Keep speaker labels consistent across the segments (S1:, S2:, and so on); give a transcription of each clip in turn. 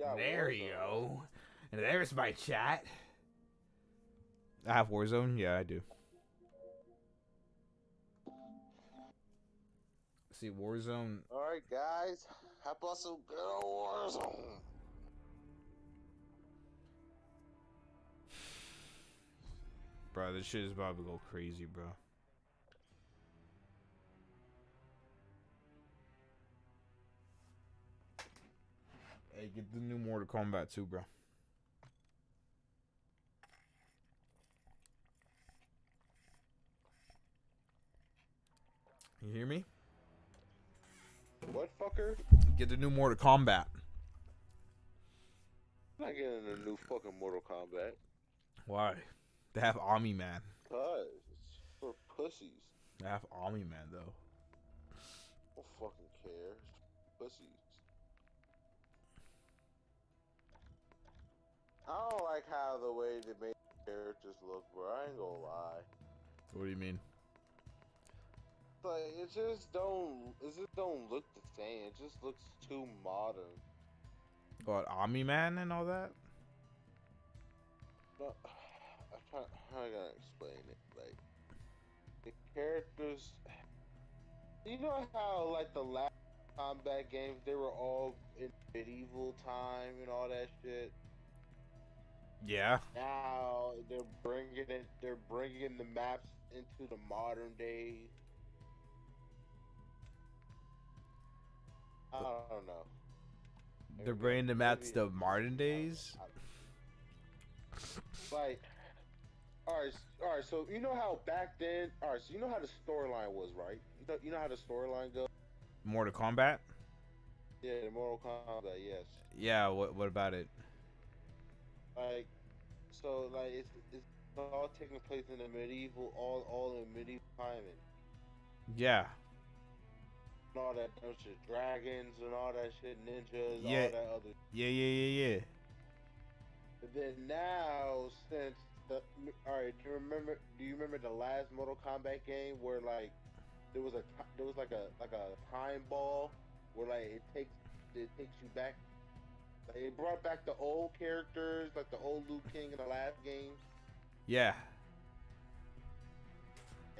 S1: got
S2: There
S1: Warzone,
S2: you
S1: right?
S2: go. And there's my chat. I have Warzone? Yeah, I do. See, Warzone.
S1: Alright, guys. How about some good old Warzone?
S2: Bro, this shit is about to go crazy, bro. Hey, get the new Mortal Kombat too, bro. You hear me?
S1: What fucker?
S2: Get the new Mortal Kombat.
S1: I'm not getting a new fucking Mortal Kombat.
S2: Why? They have Omni Man.
S1: Cause it's for pussies.
S2: They have Omni Man though.
S1: I don't fucking care. It's for pussies. I don't like how the way they made the characters look, bro. I ain't gonna lie.
S2: What do you mean?
S1: Like it just don't look the same. It just looks too modern.
S2: What, Omni Man and all that?
S1: No, how I gotta explain it? Like the characters, you know how like the last combat games they were all in medieval time and all that shit.
S2: Yeah.
S1: Now they're bringing the maps into the modern day. I don't know.
S2: They're bringing the maps
S1: Maybe
S2: to modern days.
S1: Like, all right. So you know how back then, all right. So you know how the storyline was, right? You know how the storyline goes.
S2: Mortal Kombat?
S1: Yeah, the Mortal Kombat. Yes.
S2: Yeah. What about it?
S1: Like, so like it's all taking place in the medieval, all in medieval timing.
S2: Yeah.
S1: And all that bunch of dragons and all that shit, ninjas,
S2: Yeah.
S1: all that other.
S2: Yeah.
S1: But then now, since the all right, Do you remember the last Mortal Kombat game where like there was like a time ball where like it takes you back. Like, it brought back the old characters, like the old Liu King in the last game,
S2: Yeah.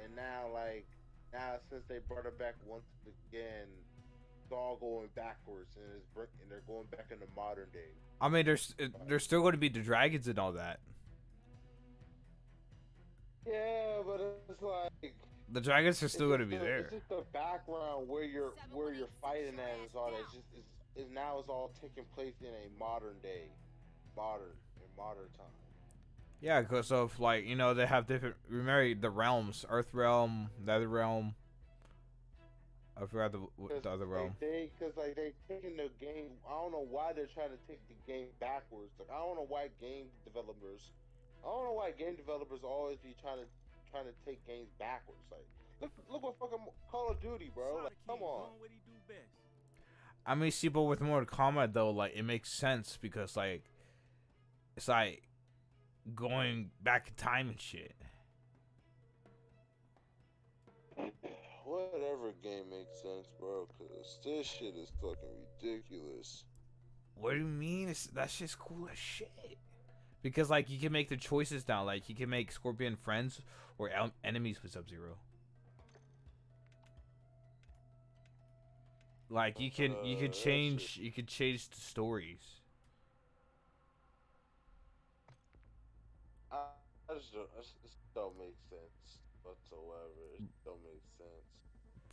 S1: and now since they brought it back once again, it's all going backwards, and they're going back into modern day.
S2: I mean, there's still going to be the dragons and all that.
S1: Yeah, but it's like
S2: The dragons are still going to be
S1: it's
S2: there.
S1: just the background where you're fighting at is all that. It's now it's all taking place in a modern day, modern time.
S2: Yeah, because of like they have different. Remember the realms: Earth realm, Nether realm. I forgot the other realm.
S1: Because like they taking the game. I don't know why they're trying to take the game backwards. Like I don't know why game developers. I don't know why game developers always be trying to take games backwards. Like look what fucking Call of Duty, bro. Like come on.
S2: I mean, see, but with Mortal Kombat though, like it makes sense because like it's like going back in time and shit.
S1: Whatever game makes sense, bro. Cause this shit is fucking ridiculous.
S2: What do you mean? That's just cool as shit. Because like you can make the choices now. Like you can make Scorpion friends or enemies with Sub-Zero. Like you can change the stories.
S1: I just don't, it just don't make sense whatsoever. It just don't make sense.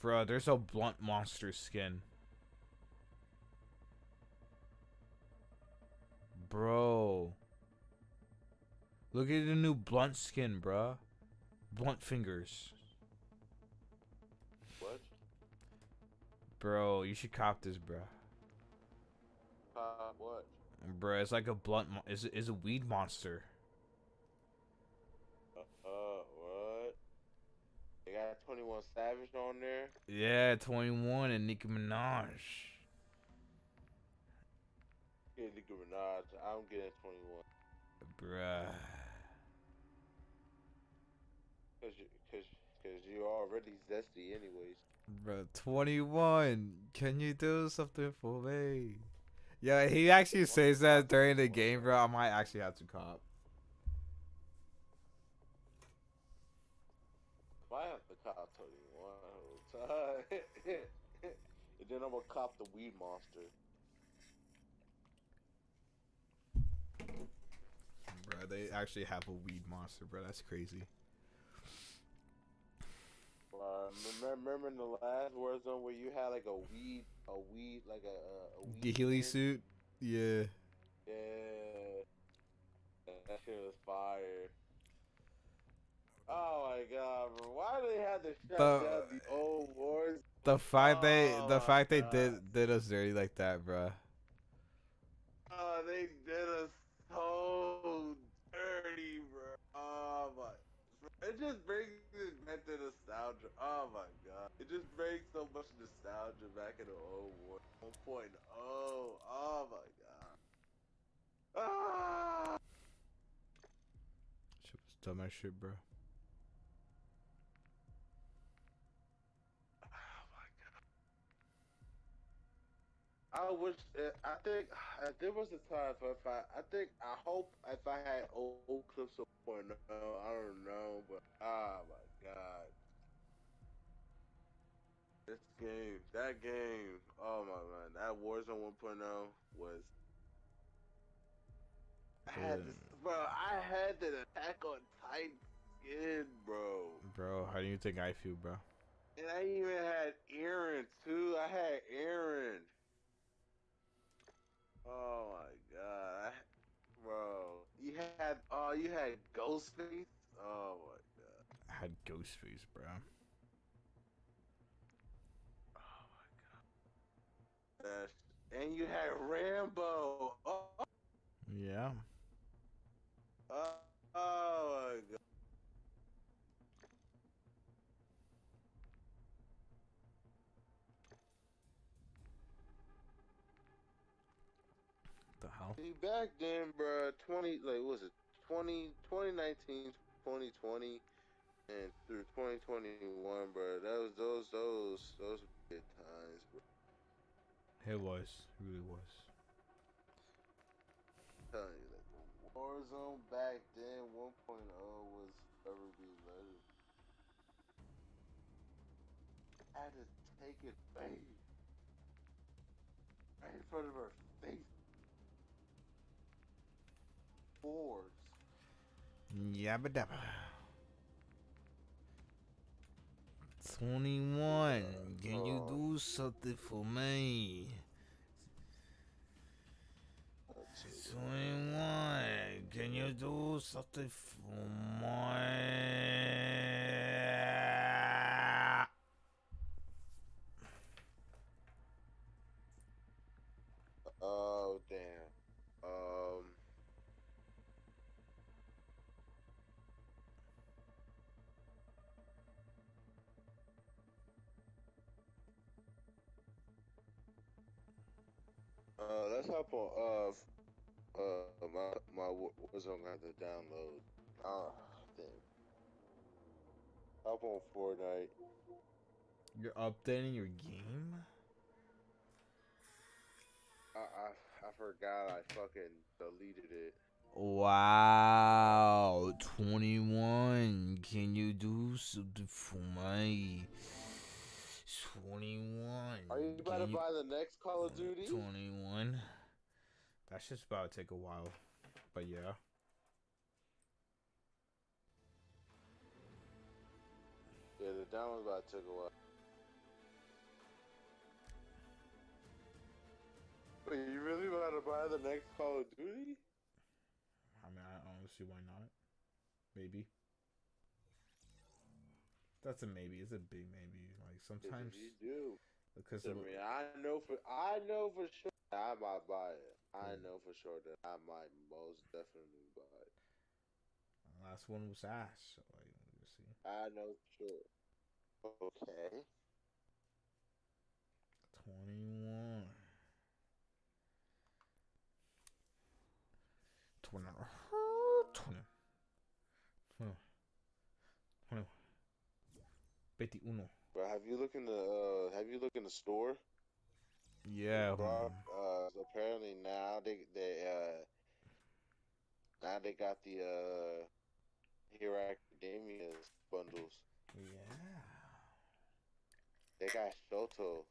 S2: Bro, there's a blunt monster skin. Bro. Look at the new blunt skin, bro. Blunt fingers.
S1: What?
S2: Bro, you should cop this, bro.
S1: What?
S2: Bro, it's like a blunt. Is a weed monster.
S1: What? They got 21 Savage on there.
S2: Yeah, 21 and Nicki Minaj.
S1: Yeah, Nicki Minaj. I'm getting 21.
S2: Bruh.
S1: Cause you're already zesty, anyways.
S2: Bro, 21. Can you do something for me? Yeah, he actually says that during the game, bro. I might actually have to cop.
S1: I have to cop 21 whole time. And then I'm gonna cop the weed monster.
S2: Bro, they actually have a weed monster, bro. That's crazy.
S1: Remember in the last Warzone where you had like a weed, like a weed
S2: Ghillie
S1: skin?
S2: suit? Yeah.
S1: Yeah, that shit was fire. Oh my god, bro! Why do they have to shut
S2: The
S1: down the old wars?
S2: the
S1: Oh my
S2: fact they
S1: god!
S2: did us dirty like that, bro.
S1: Oh, they did us so dirty, bro. Oh my! It just brings it back to nostalgia. Oh my god! It just brings so much nostalgia back in the old war 1.0. Oh my god! Ah!
S2: Shit was dumb as shit, bro.
S1: Oh my I wish. I think there was a time for if I think I hope if I had old clips of 1.0, I don't know, but oh my god, this game, that game, oh my man, that Warzone 1.0 was. I had this,
S2: Uh,
S1: bro. I had that Attack on Titan skin, bro,
S2: Bro, how do you think I feel, bro?
S1: and I even had Aaron too. I had Aaron. Oh my god, bro. You had Ghostface. Oh my god.
S2: I had Ghostface, bro.
S1: Oh my gosh. And you had Rambo.
S2: Yeah.
S1: Oh, oh my god.
S2: The hell?
S1: See, back then, bro, 20, like, what was it 2019, 2020, and through 2021, bro. That was those were good times, bro.
S2: It was. It really was.
S1: I'm telling you, like, Warzone back then 1.0 was ever be legendary. I had to take it right in front of our face. Boards.
S2: Yabba dabba.
S1: Oh
S2: 21.
S1: god.
S2: Can you
S1: Oh,
S2: do something for me?
S1: let's see.
S2: 21. Can you do something for me?
S1: Oh damn. Let's hop on. My Warzone got to download. Damn. Hop on Fortnite.
S2: You're updating your game?
S1: I forgot I fucking deleted it.
S2: Wow. 21. Can you do something for me? 21.
S1: Are you about to
S2: Can you.
S1: buy the next Call of Duty?
S2: 21. That's just about to take a while. But yeah.
S1: Yeah, the download's about to take a while. Wait, you really about to buy the next Call of Duty?
S2: I mean, I don't see why not. Maybe. That's a maybe. It's a big maybe. Like
S1: Yes,
S2: sometimes
S1: you do.
S2: because
S1: I
S2: of
S1: mean, I know for sure I might buy it. I know for sure that I might most definitely buy it.
S2: last one was ass. So like, you see,
S1: I know for sure. Okay.
S2: 21, 20, 20, 20, 20, 21.
S1: But have you looked in the store? They
S2: Yeah.
S1: brought so apparently now they got the Hero Academia's bundles.
S2: Yeah.
S1: They got Shoto,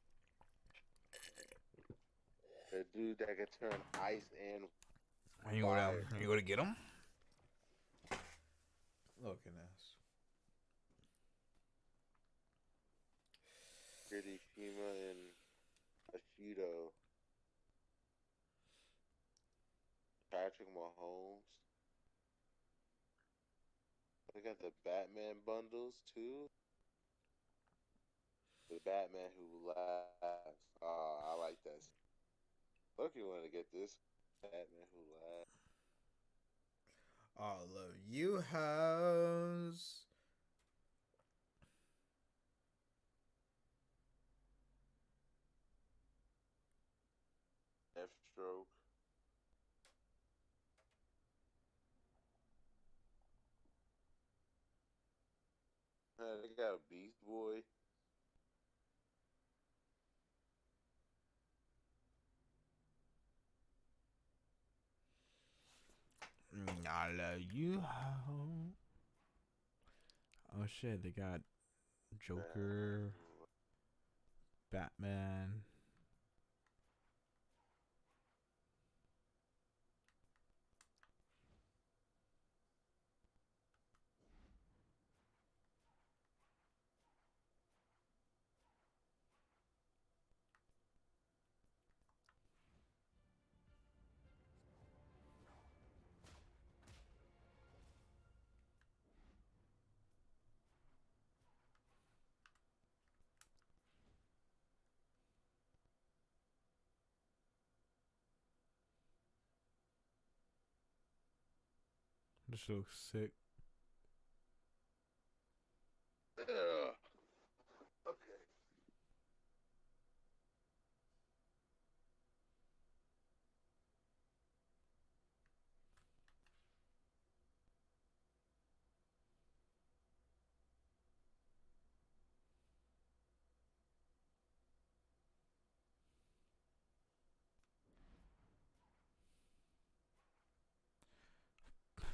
S1: the dude that can turn ice and
S2: Are you gonna
S1: fire.
S2: are you gonna get him? Look at this.
S1: Pretty Shima and Ashido. Patrick Mahomes. They got the Batman bundles too. The Batman who laughs. I like that. Look, you want to get this Batman who laughs.
S2: All of you hoes.
S1: Deathstroke. They got a Beast Boy.
S2: All of you hoes. Oh shit, they got Joker, Batman. This looks sick.
S1: Ugh. Okay.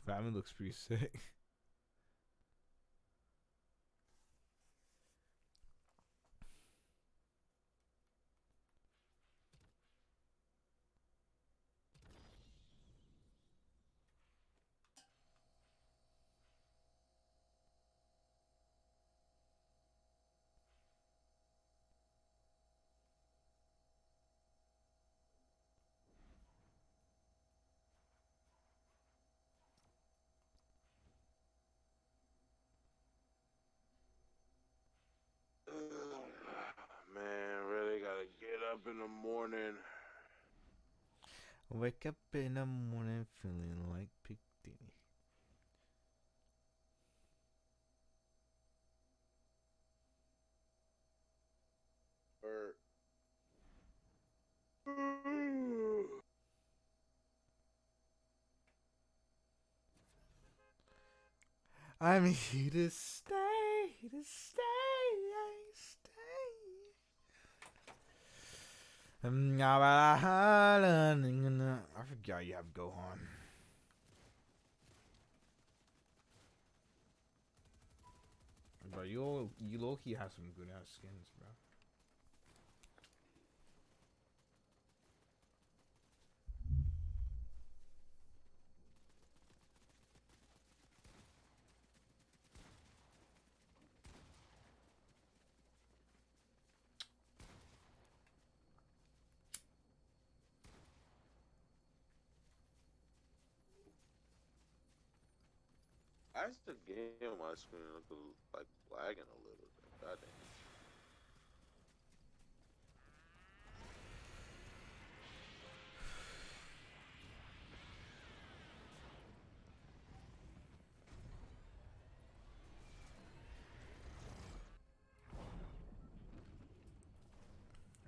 S2: Batman looks pretty sick.
S1: Man, really gotta get up in the morning.
S2: Wake up in the morning feeling like Big Diddy.
S1: Or
S2: I'm here to stay, to stay, stay. I forgot you have Gohan. Bro, you low key have some good ass skins, bro.
S1: That's the game on my screen look like lagging a little bit. God damn.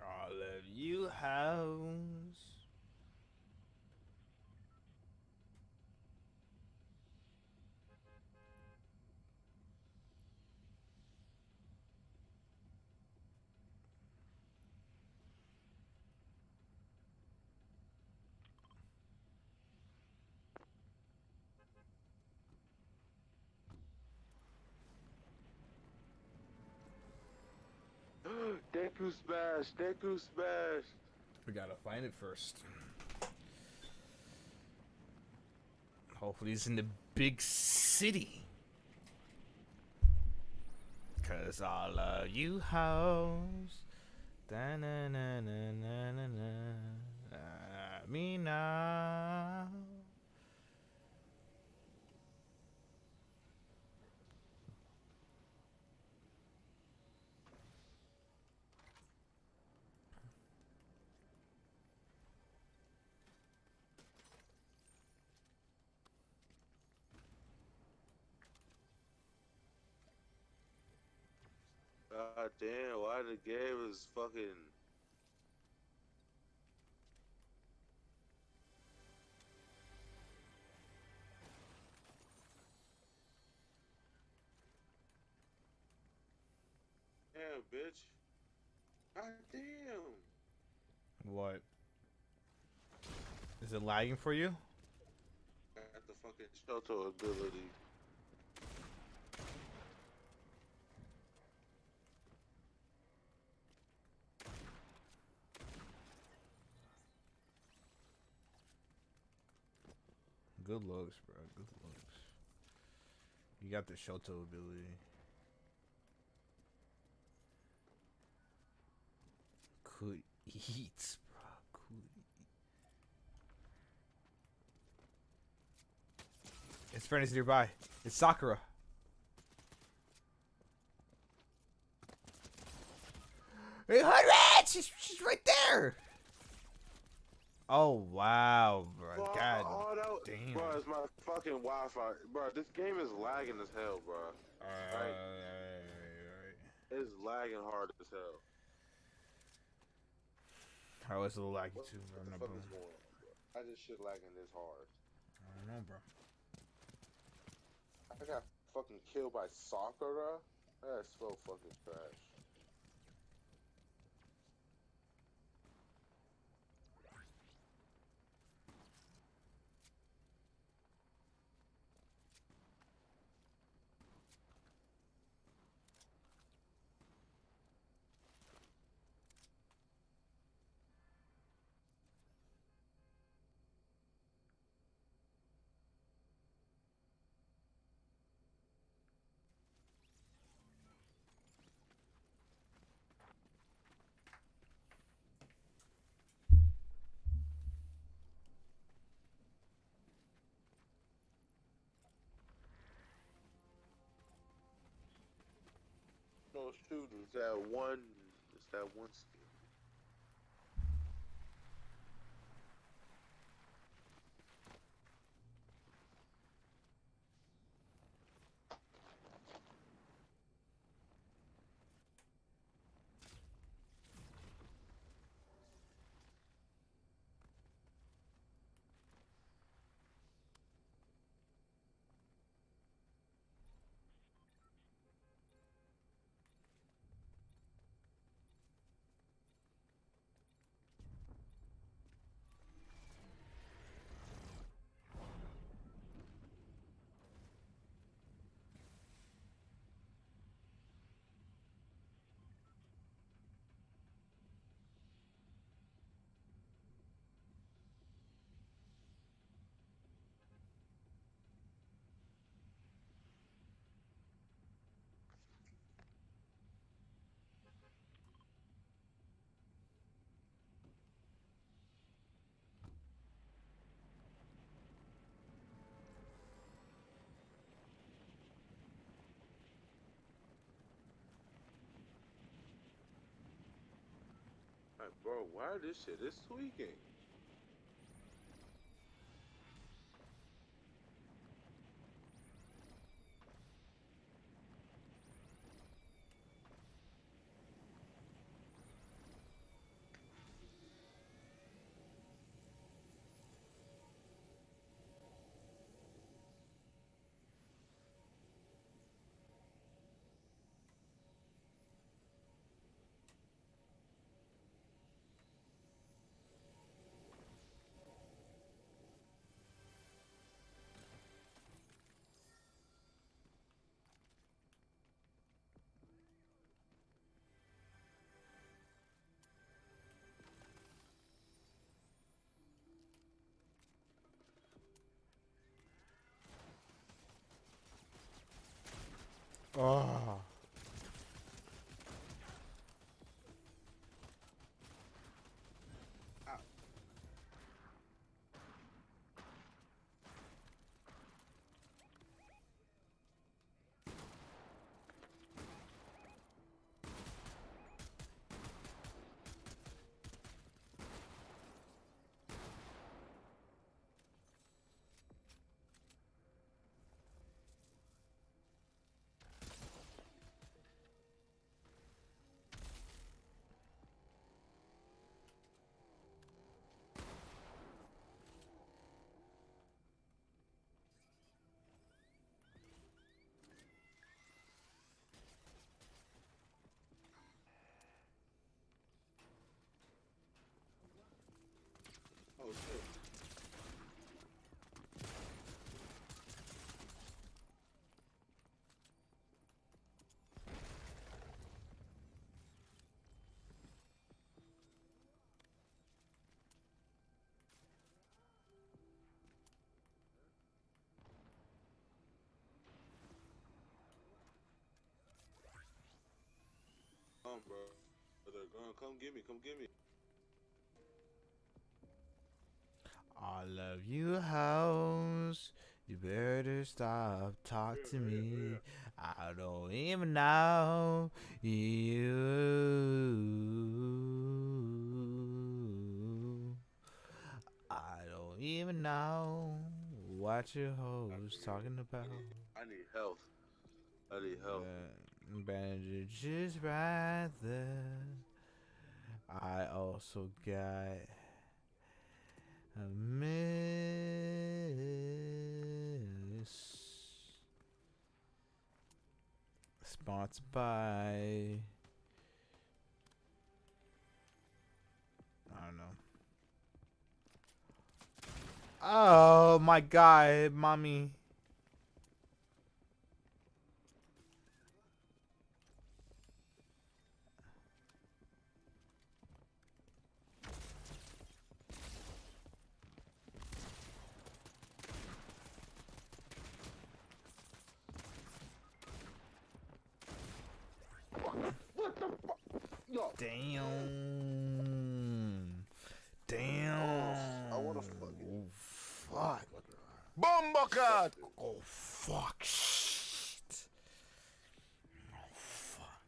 S2: All of you hoes.
S1: Deku smash. Deku smash.
S2: We gotta find it first. Hopefully it's in the big city. Cause all of you hoes. Me now.
S1: God damn, why the game is fucking... Damn, bitch. God damn.
S2: What? Is it lagging for you?
S1: Got the fucking Shoto ability.
S2: Good looks, bro. Good looks. You got the Shoto ability. Could eat, bro. Could eat. His friend is nearby. It's Sakura. Hey, 100! She's right there. Oh wow, bro. God damn.
S1: Bro, it's my fucking Wi-Fi. Bro, this game is lagging as hell, bro. Right? It's lagging hard as hell.
S2: How is it laggy too, bro?
S1: What the fuck is going on, bro? Why this shit lagging this hard?
S2: I don't know, bro.
S1: I got fucking killed by Sakura? That's so fucking trash. No shoot, it's that one skill. Like, bro, why this shit is tweaking?
S2: Oh.
S1: Oh shit. Bro. Come get me. Come get me.
S2: I love you, house. You better stop, talk to me. I don't even know you. I don't even know what your hoes talking about.
S1: I need health. I need help.
S2: Bandages right there. I also got a miss. Sponsored by, I don't know. Oh my god, mommy.
S1: What the fuck? Yo.
S2: Damn. Damn.
S1: Oh, I wanna fucking.
S2: Fuck.
S3: Bombakat!
S2: Oh, fuck. Shit. Oh, fuck.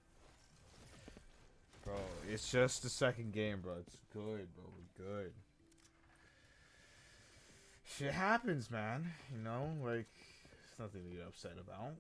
S2: Bro, it's just the second game, bro. It's good, bro. We're good. Shit happens, man. You know, like, it's nothing to get upset about.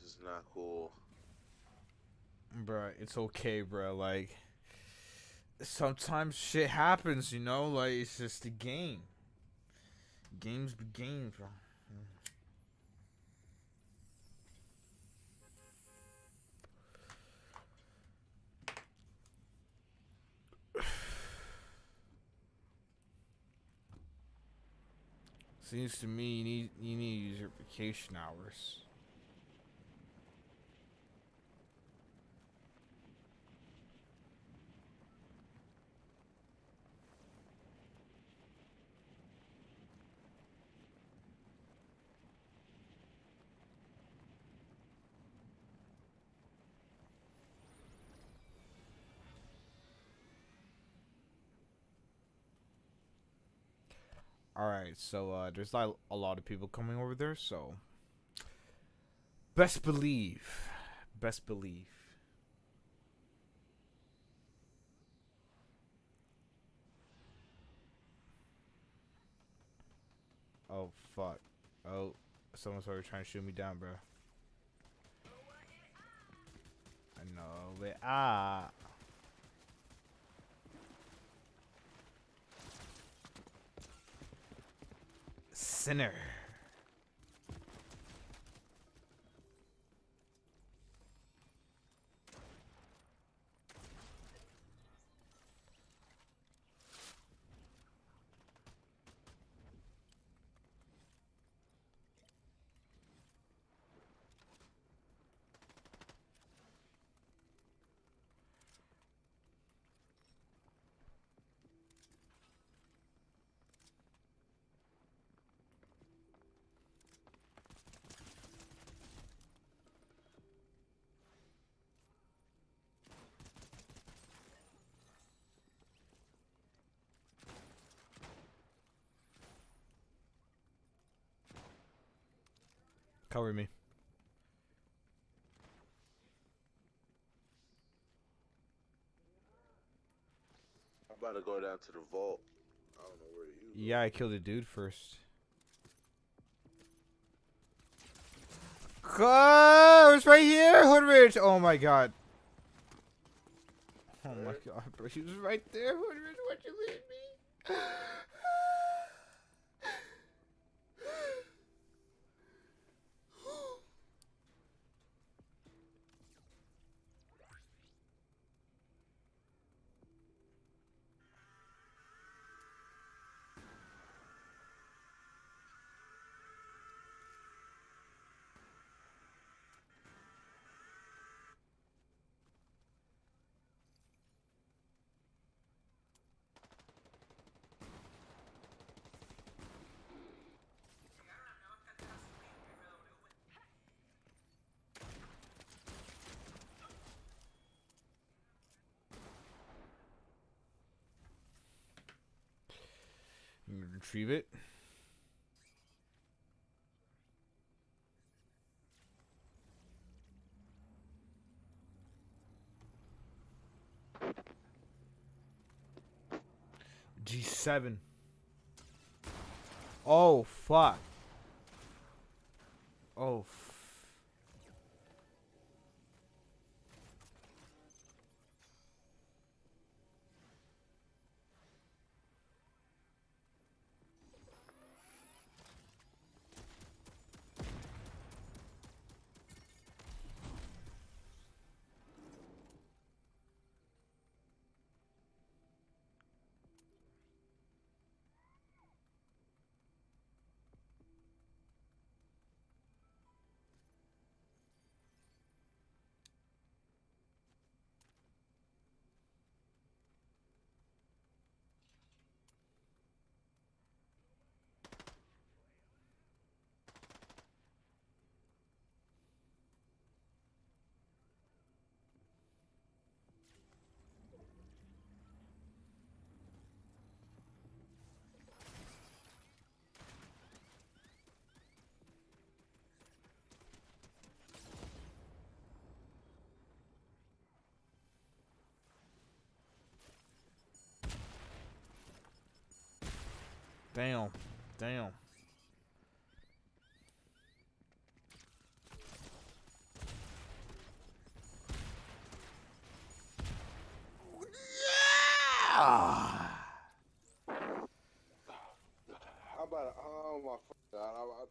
S1: This is not cool.
S2: Bruh, it's okay, bruh. Like, sometimes shit happens, you know? Like, it's just a game. Games be games, bro. Seems to me you need to use your vacation hours. All right, so there's like a lot of people coming over there, so best believe. Oh fuck. Oh, someone's already trying to shoot me down, bro. I know it. Sinner. Cover me.
S1: I'm about to go down to the vault. I don't know where you.
S2: Yeah, I killed a dude first. Oh, it's right here, Hoodrich. Oh my god. Oh my god, bro. He was right there, Hoodrich. Why'd you leave me? You retrieve it. G7. Oh fuck. Oh. Damn. Damn. Yeah!
S1: How about oh my god?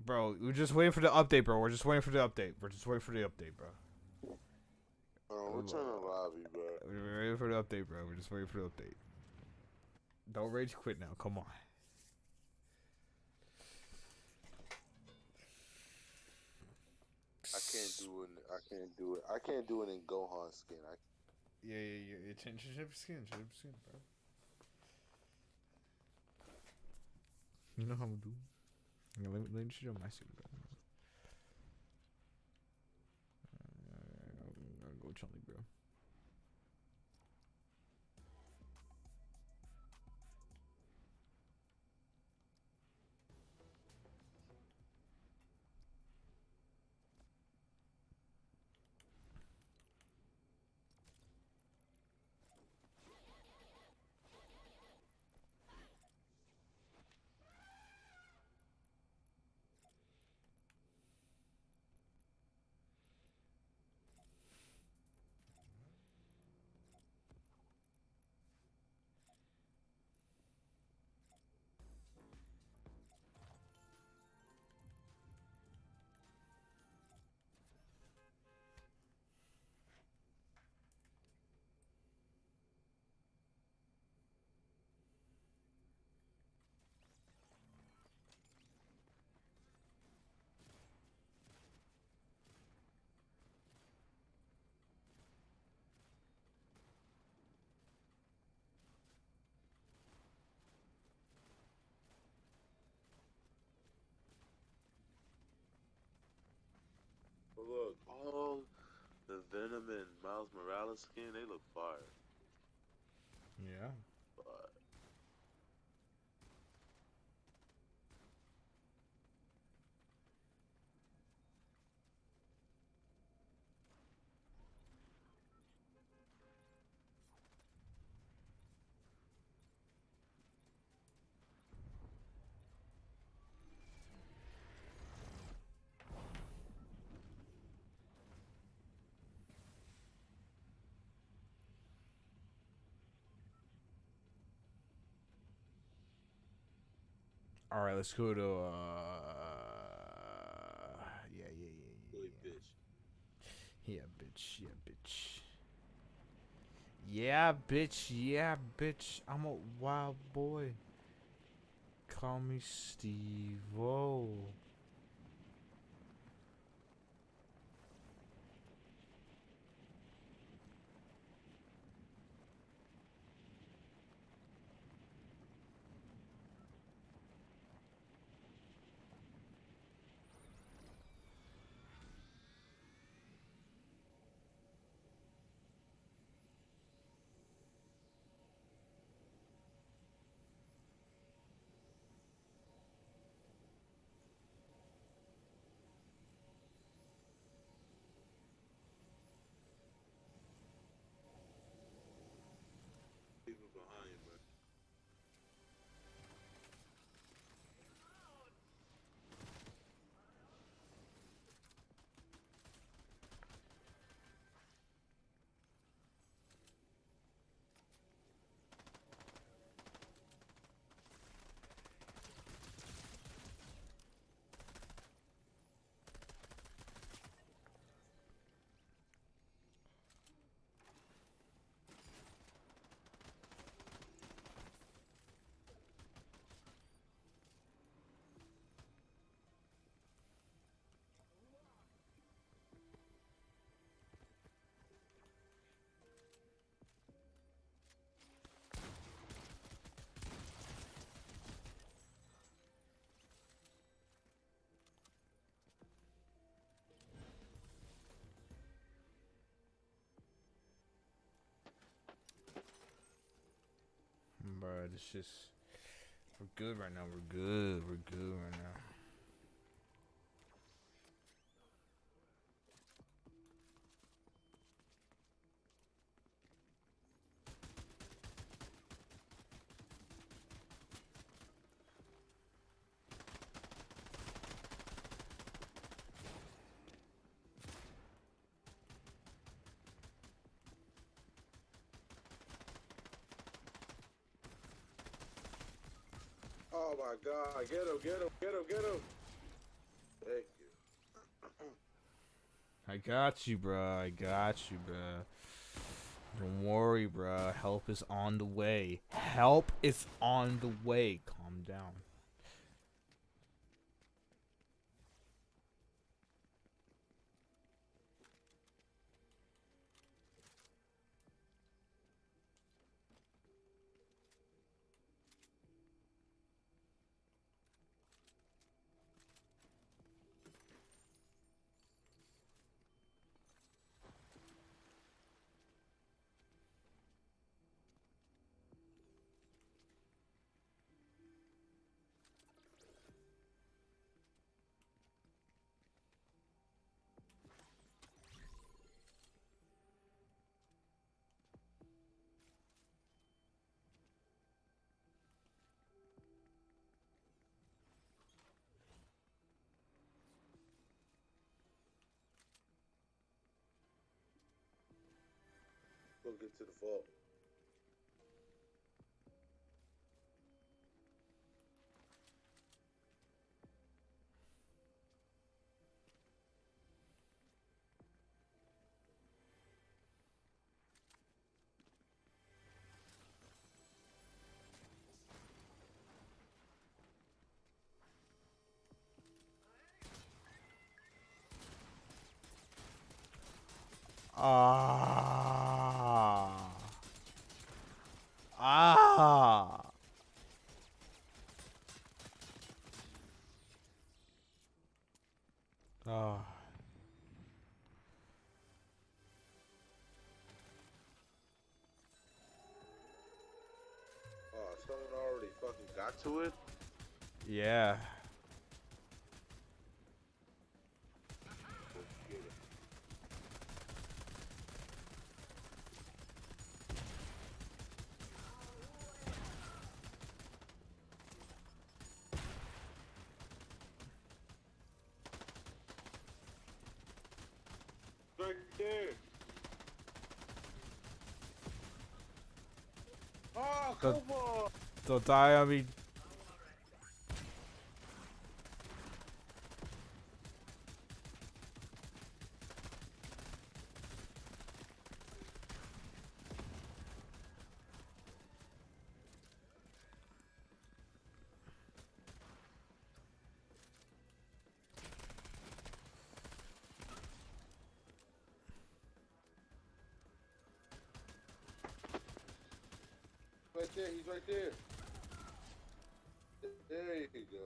S2: Bro, we're just waiting for the update, bro. We're just waiting for the update. We're just waiting for the update, bro.
S1: Return to lobby, bro.
S2: We're waiting for the update, bro. We're just waiting for the update. Don't rage quit now. Come on.
S1: I can't do it. I can't do it. I can't do it in Gohan skin.
S2: Yeah. Change your skin, bro. You know how I'm do. Yeah, let me show my skin, bro. I'll go Chun-Li, bro.
S4: Brawler skin, they look fire.
S2: Yeah.
S4: But
S2: All right, let's go to yeah,
S4: really bitch.
S2: yeah, bitch, yeah, bitch, yeah, bitch, yeah, bitch. I'm a wild boy. Call me STEEZO.
S4: People behind you, bro.
S2: Bro, it's just we're good right now. We're good. We're good right now.
S4: Oh my God! Get him! Get him! Get him! Get him! Thank you.
S2: I got you, bro. I got you, bro. Don't worry, bro. Help is on the way. Help is on the way. Calm down.
S4: Go get to the vault.
S2: Ah. Ah. Ah.
S4: already fucking got to it?
S2: Yeah.
S4: Let's get it. Right there. Oh, come on.
S2: Don't die on me.
S4: Right there, he's right there. There you go.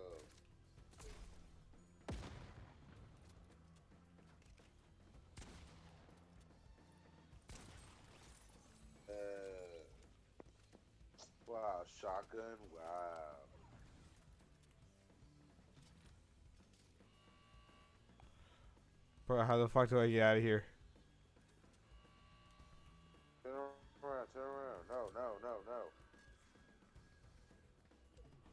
S4: Wow, shotgun, wow.
S2: Bro, how the fuck do I get out of here?
S4: Turn around, turn around. No, no, no, no.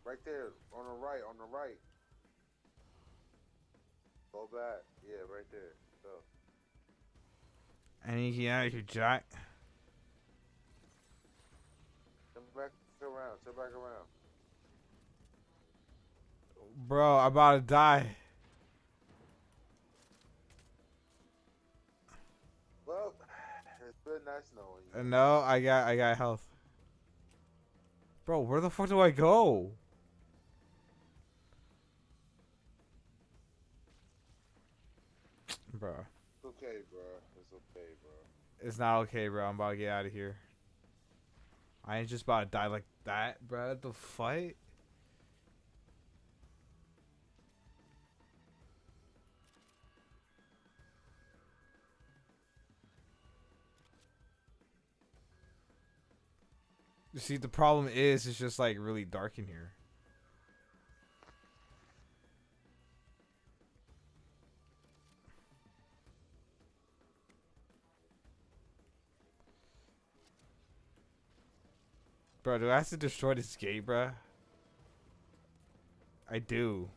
S4: Right there, on the right, on the right. Go back. Yeah, right there. So.
S2: I need to get out of here, Jack.
S4: Turn back around, turn back around.
S2: Bro, I'm about to die.
S4: Well, it's been nice knowing you.
S2: No, I got health. Bro, where the fuck do I go? Bro.
S4: It's okay, bro. It's okay, bro.
S2: It's not okay, bro. I'm about to get out of here. I ain't just about to die like that, bro. The fight? You see, the problem is, it's just like really dark in here. Bro, do I have to destroy this gate, bro? I do.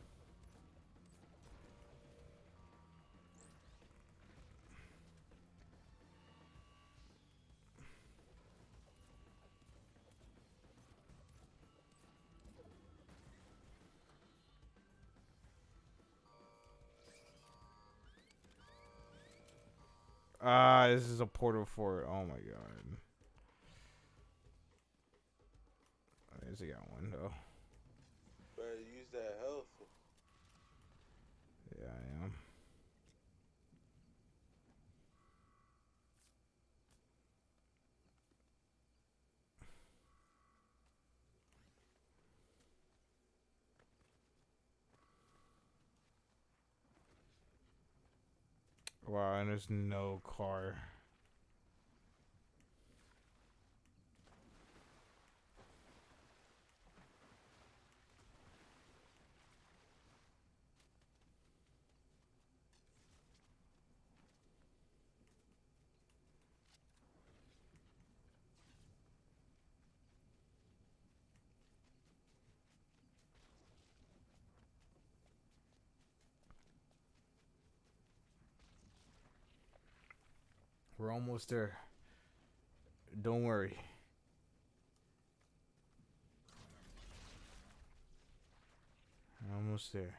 S2: Ah, this is a portal for it. Oh my god. I guess I got one though.
S4: Better use that health.
S2: Yeah, I am. Wow, and there's no car. We're almost there. Don't worry. Almost there.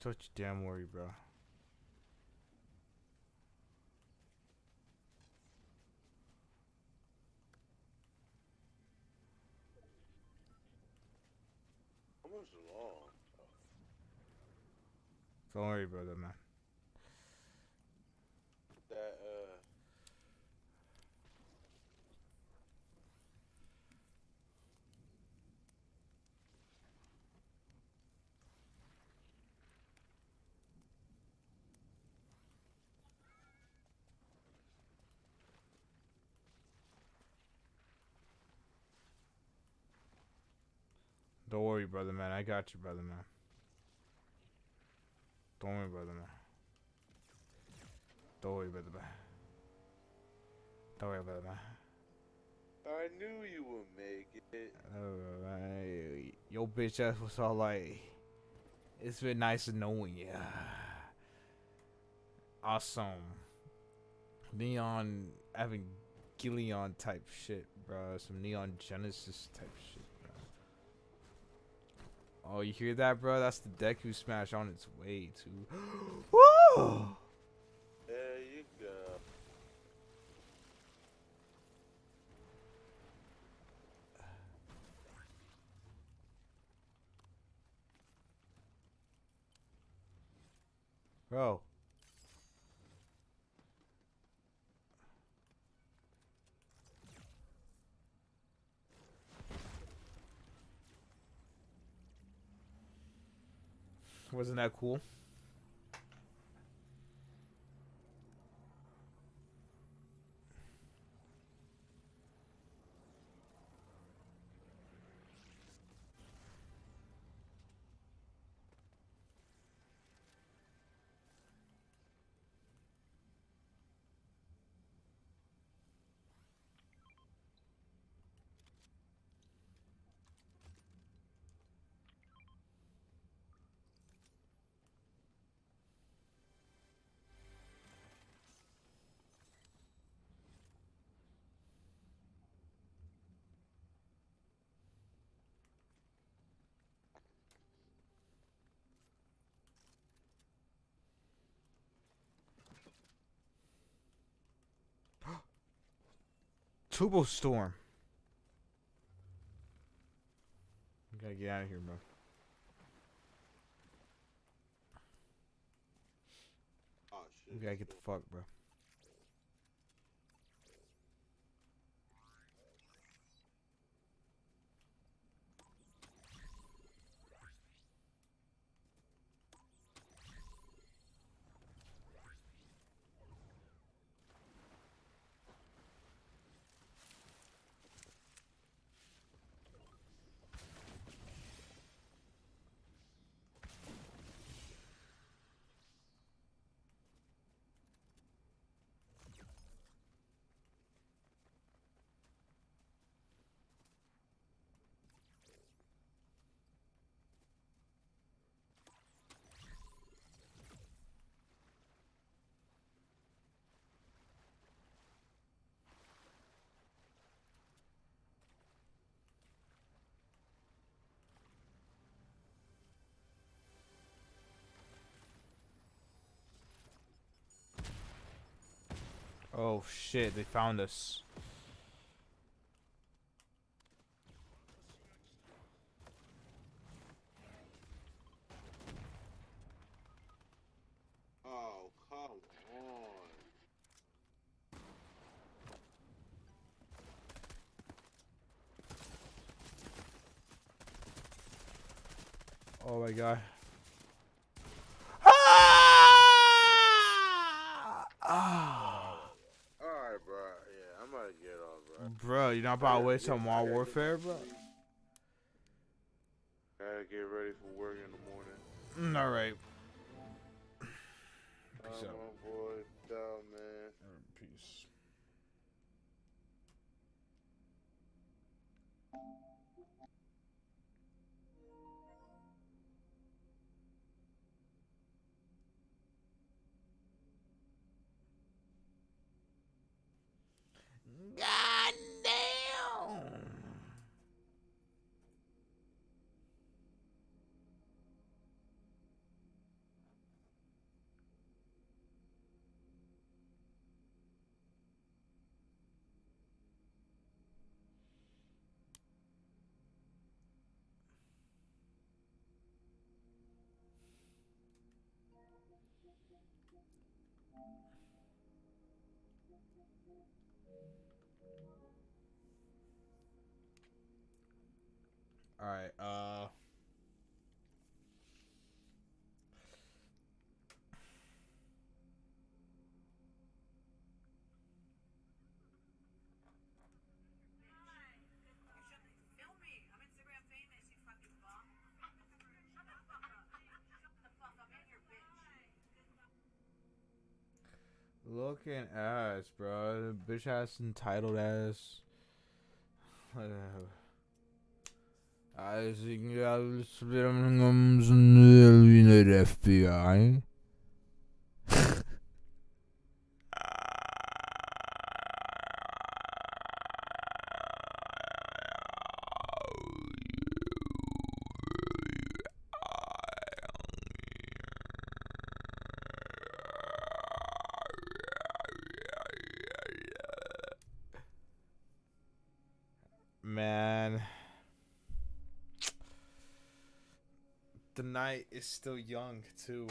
S2: Touch damn worry, bro.
S4: Almost long.
S2: Don't worry, brother, man.
S4: That
S2: Don't worry, brother, man. I got you, brother, man. Don't worry, brother, man. Don't worry, brother, man. Don't worry, brother, man.
S1: I knew you would make it.
S2: Alright. Yo, bitch ass was all like, it's been nice knowing ya. Awesome. Neon Evangelion type shit, bro. Some Neon Genesis type shit, bro. Oh, you hear that, bro? That's the Deku Smash on its way, too. Woo!
S1: There you go.
S2: Bro. Wasn't that cool? Turbo Storm. We gotta get out of here, bro.
S1: Oh shit.
S2: We gotta get the fuck, bro. Oh shit, they found us.
S1: Oh, come on.
S2: Oh my god. Ah!
S1: Alright, bro. Yeah, I'm gonna get off, bro.
S2: Bro, you're not about to waste on Modern Warfare, bro?
S1: Gotta get ready for work in the morning.
S2: Alright.
S1: Oh,
S2: Peace out.
S1: my boy. Down, man.
S2: Peace. God damn! Alright, Looking ass, bro. Bitch ass entitled ass. I think I'll FBI. Man, the night is still young too.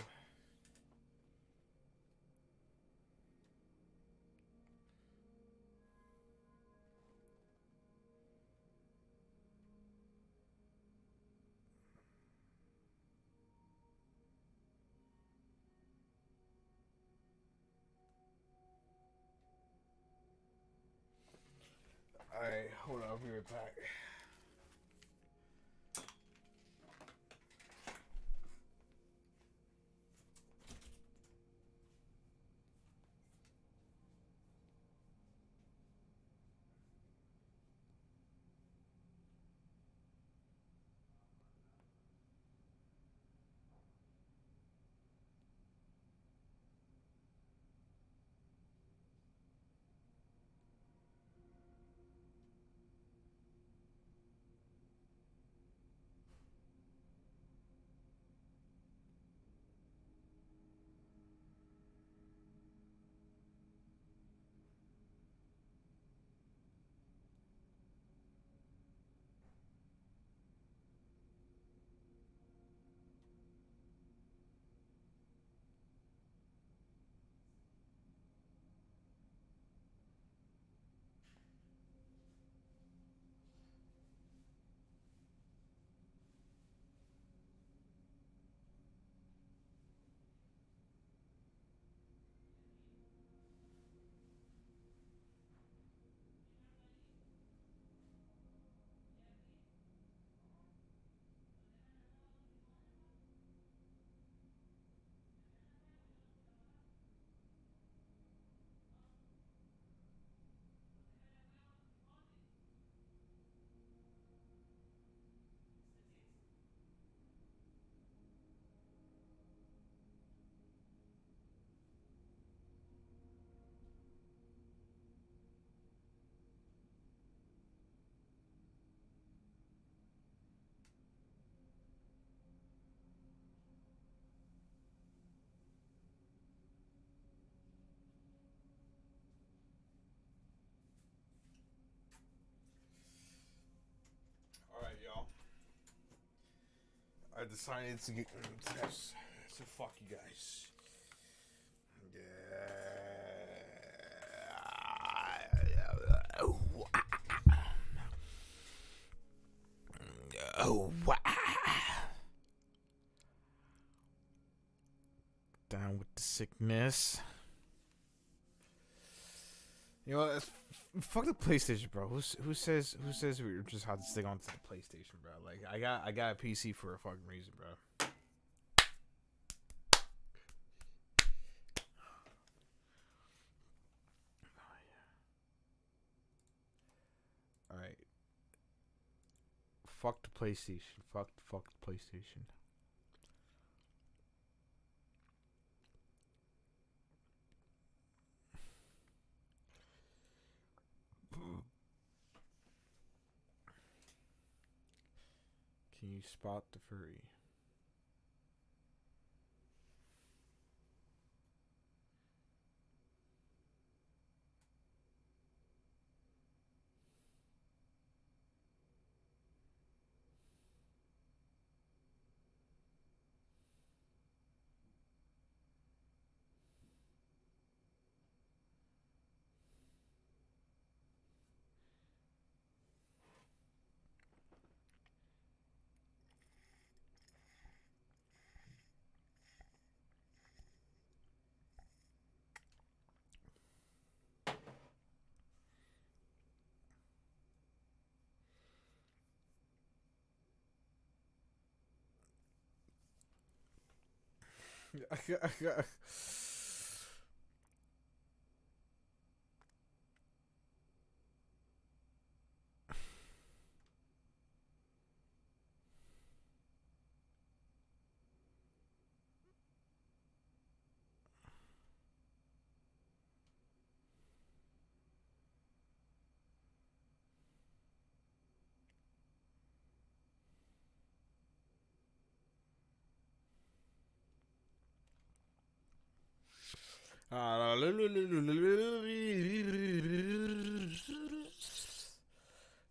S2: Alright, hold on, I'll be right back. Alright, y'all. I decided to get so fuck you guys. Oh, wow. Down with the sickness. You know what? Fuck the PlayStation, bro. Who says we just have to stick on to the PlayStation, bro? Like I got a PC for a fucking reason, bro. All right. Fuck the PlayStation. Fuck the PlayStation. Can you spot the furry?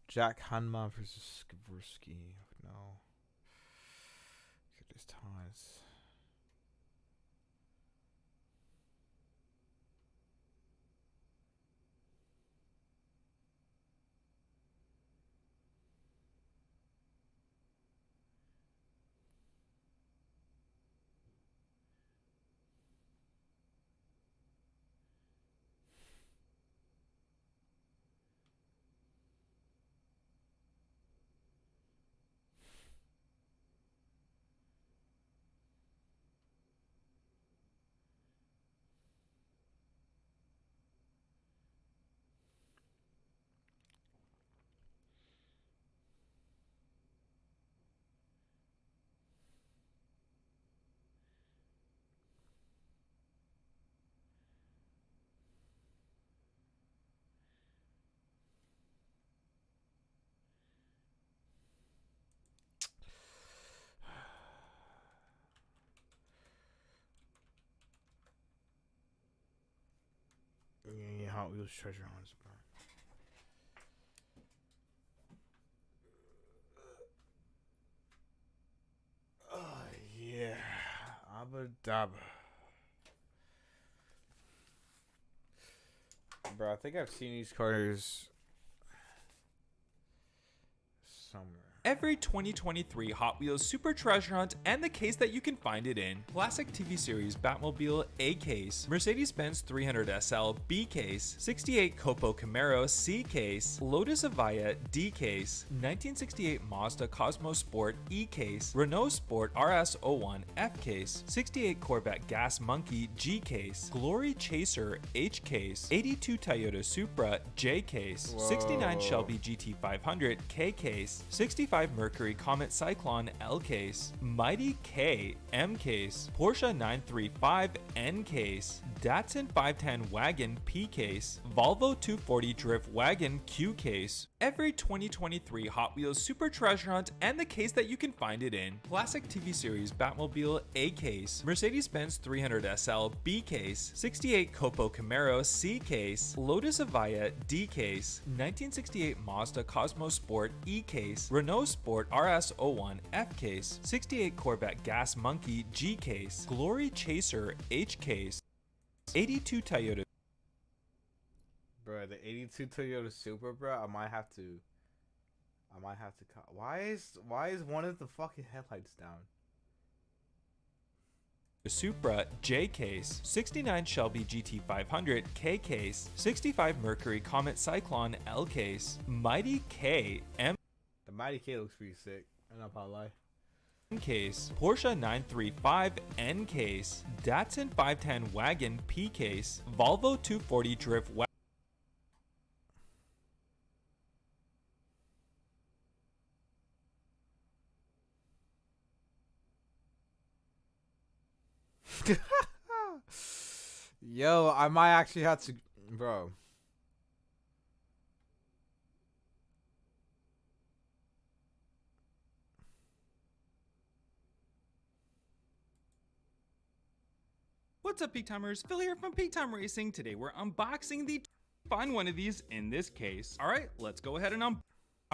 S2: Jack Hanma versus Skavorsky. No. Get his ties. Yeah, Hot Wheels treasure hunts, bro. Yeah. Abba Dabba. Bro, I think I've seen these cars somewhere.
S5: Every 2023 Hot Wheels Super Treasure Hunt and the case that you can find it in. Classic TV series Batmobile A case, Mercedes-Benz 300 SL B case, 68 Copo Camaro C case, Lotus Avaya D case, 1968 Mazda Cosmo Sport E case, Renault Sport RS01 F case, 68 Corvette Gas Monkey G case, Glory Chaser H case, 82 Toyota Supra J case, 69 Shelby GT500 K case, 65 Mercury Comet Cyclone L case, Mighty K M case, Porsche 935 N case, Datsun 510 Wagon P case, Volvo 240 Drift Wagon Q case. Every 2023 Hot Wheels Super Treasure Hunt and the case that you can find it in. Classic TV series Batmobile A case, Mercedes-Benz 300 SL B case, 68 Copo Camaro C case, Lotus Avaya D case, 1968 Mazda Cosmo Sport E case, Renault Sport RS01 F case, 68 Corvette Gas Monkey G case, Glory Chaser H case, 82 Toyota.
S2: Bro, the 82 Toyota Supra, bro, I might have to why is one of the fucking headlights down?
S5: Supra J case, 69 Shelby GT500 K case, 65 Mercury Comet Cyclone L case, Mighty K M
S2: The Mighty K looks pretty sick. I'm not gonna lie.
S5: case, Porsche 935 N case, Datsun 510 Wagon P case, Volvo 240 Drift Wagon.
S2: Yo, I might actually have to, bro.
S5: What's up, Peak Timers? Phil here from Peak Time Racing. Today we're unboxing the find one of these in this case. All right, let's go ahead and unbox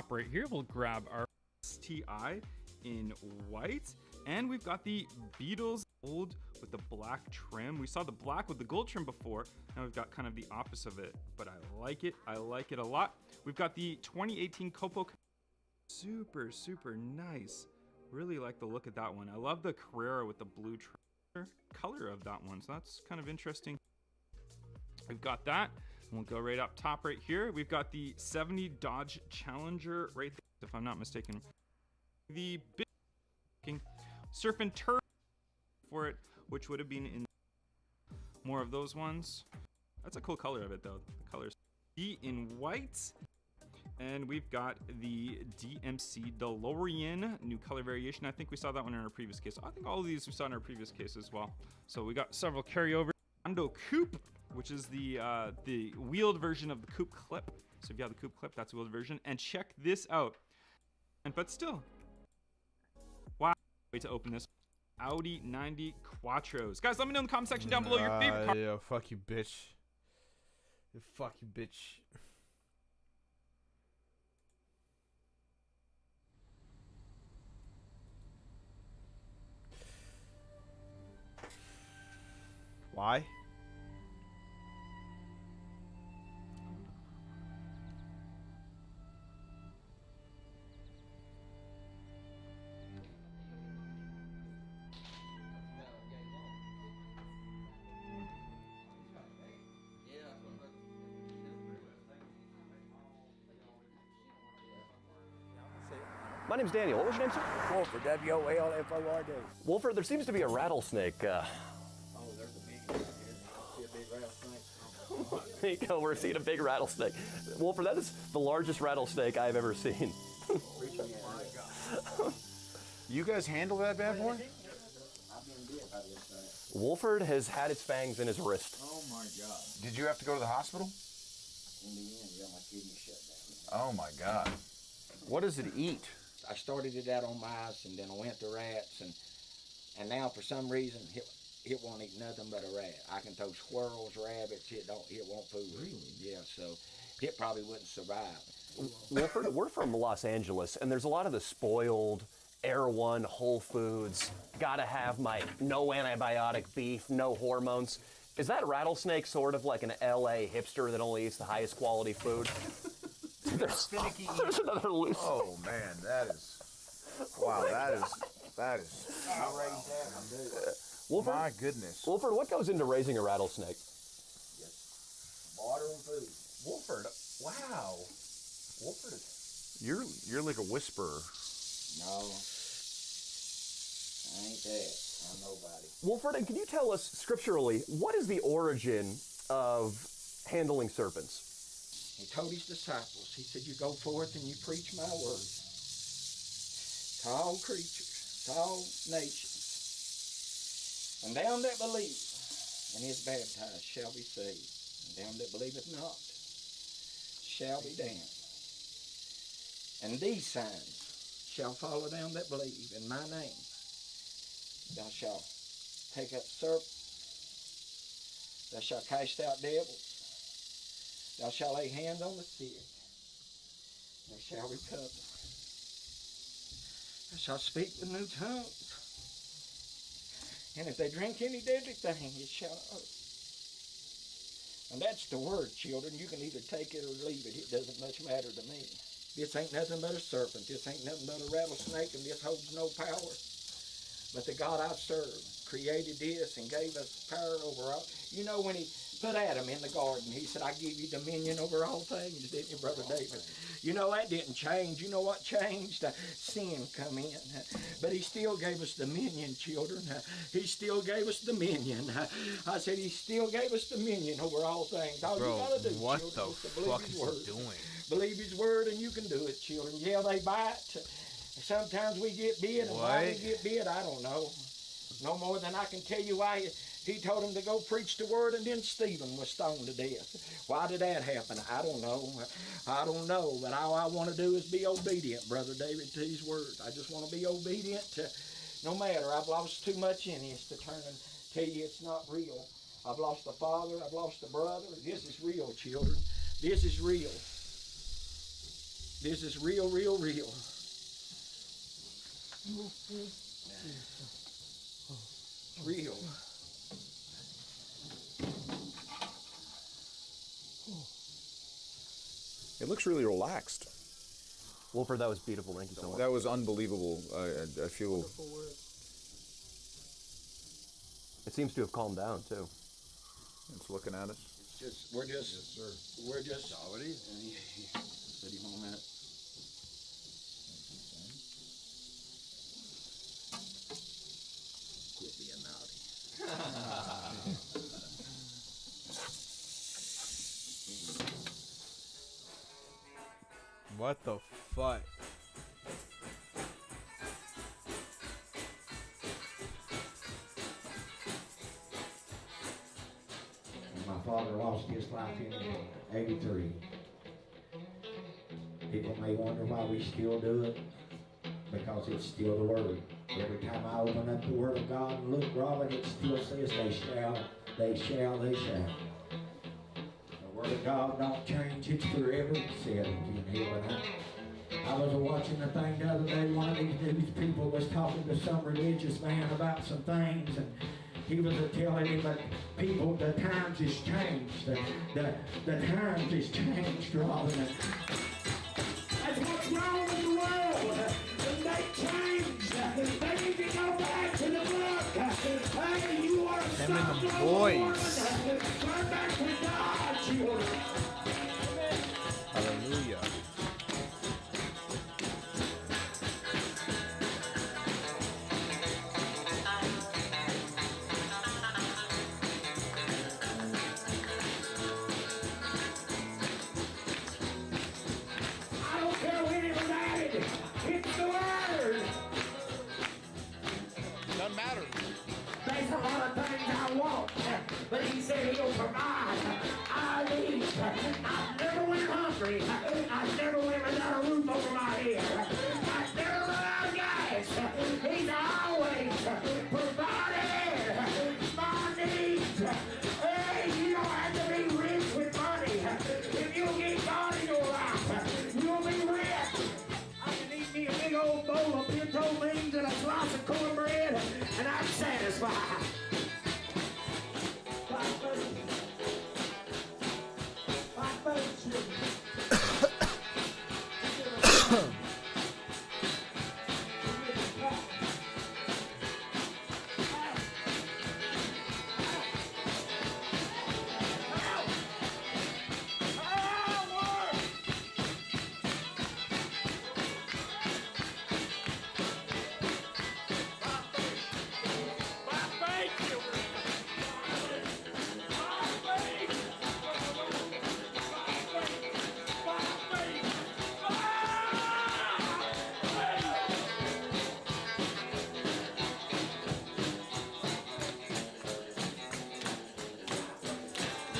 S5: right here. We'll grab our STI in white, and we've got the Beatles gold with the black trim. We saw the black with the gold trim before. Now we've got kind of the opposite of it, but I like it. I like it a lot. We've got the 2018 Copo. Super, super nice. Really like the look of that one. I love the Carrera with the blue trim color of that one, so that's kind of interesting. We've got that, and we'll go right up top right here. We've got the 70 Dodge Challenger right there, if I'm not mistaken. The big Surf and Turf for it, which would have been in more of those ones. That's a cool color of it though. The colors in white. And we've got the DMC DeLorean, new color variation. I think we saw that one in our previous case. I think all of these we saw in our previous case as well. So we got several carryovers. Hondo Coupe, which is the wheeled version of the Coupe Clip. So if you have the Coupe Clip, that's a wheeled version. And check this out. But still, wow, way to open this. Audi 90 Quattros. Guys, let me know in the comment section down below your favorite car.
S2: Yeah, fuck you, bitch. Fuck you, bitch. Why?
S6: My name's Daniel. What was your name, sir?
S7: Wolford, W-O-L-F-O-R-D.
S6: Wolford, there seems to be a rattlesnake.
S7: Oh, there's a big one here. I see a big rattlesnake.
S6: There you go, we're seeing a big rattlesnake. Wolford, that is the largest rattlesnake I've ever seen.
S3: You guys handle that bad boy?
S7: I've been bit by this thing.
S6: Wolford has had its fangs in his wrist.
S7: Oh my God.
S3: Did you have to go to the hospital?
S7: In the end, yeah, my kidney shut down.
S3: Oh my God. What does it eat?
S7: I started it out on mice, and then I went to rats, and now for some reason it won't eat nothing but a rat. I can throw squirrels, rabbits. It won't food. Really? Yeah. So it probably wouldn't survive.
S6: Wolford, we're from Los Angeles, and there's a lot of the spoiled Air One, Whole Foods, gotta have my no antibiotic beef, no hormones. Is that rattlesnake sort of like an LA hipster that only eats the highest quality food? There's another loose.
S3: Oh man, that is. Wow, that is.
S7: I raised that one, dude.
S6: Wolford,
S3: My goodness.
S6: Wolford, what goes into raising a rattlesnake?
S7: Water and food.
S3: Wolford. Wow. Wolford. You're like a whisperer.
S7: No. I ain't that. I'm nobody.
S6: Wolford, and can you tell us scripturally, what is the origin of handling serpents?
S7: He told his disciples, he said, you go forth and you preach my word to all creatures, to all nations. And them that believe and is baptized shall be saved. And them that believeth not shall be damned. And these signs shall follow them that believe in my name. Thou shalt take up serpents. Thou shalt cast out devils. Thou shalt lay hands on the sick. They shall recover. Thou shalt speak with new tongues. And if they drink any deadly thing, it shall not hurt. And that's the word, children. You can either take it or leave it. It doesn't much matter to me. This ain't nothing but a serpent. This ain't nothing but a rattlesnake, and this holds no power. But the God I serve created this and gave us power over all. You know, when he put Adam in the garden, he said, I give you dominion over all things, didn't you, Brother David? You know, that didn't change. You know what changed? Sin come in. But he still gave us dominion, children. He still gave us dominion. I said he still gave us dominion over all things. All
S2: Bro,
S7: you gotta do,
S2: what
S7: children,
S2: the
S7: is to believe
S2: fuck
S7: his
S2: is
S7: word.
S2: he doing?
S7: Believe his word and you can do it, children. Yeah, they bite. Sometimes we get bit, and why we get bit, I don't know. No more than I can tell you why he told him to go preach the word, and then Stephen was stoned to death. Why did that happen? I don't know. I don't know, but all I want to do is be obedient, Brother David, to his word. I just want to be obedient to, no matter. I've lost too much in this to turn and tell you it's not real. I've lost a father. I've lost a brother. This is real, children. This is real. This is real, real, real. It's real.
S3: It looks really relaxed.
S6: Wolford, that was beautiful. Thank you so much.
S3: That was unbelievable. I feel.
S6: It seems to have calmed down, too.
S3: It's looking at us.
S7: We're just. Oh, it is. City moment. Quit being naughty.
S2: What the fuck?
S8: My father lost his life in '83. People may wonder why we still do it, because it's still the word. Every time I open up the Word of God and look, Robin, it still says they shall, they shall, they shall. The Word of God don't change, it's forever said in heaven. I was watching a thing the other day, one of these news people was talking to some religious man about some things, and he was telling him that people, the times has changed, the times has changed, Robin. That's what's wrong with the world. They changed. They need to go back to the book. Hey, you are
S2: Them and the boys.
S8: Turn back to God, children.
S2: Hallelujah.
S8: I don't care when it was added. It's the word.
S2: Doesn't matter.
S8: There's a lot of things I want, but he said he'll provide. I need. I've never went hungry. I've never went without a roof over my head. I've never run out of gas. He's always provided my needs. Hey, you don't have to be rich with money. If you'll get God in your life, you'll be rich. I can eat me a big old bowl of pinto beans and a slice of cornbread, and I'm satisfied.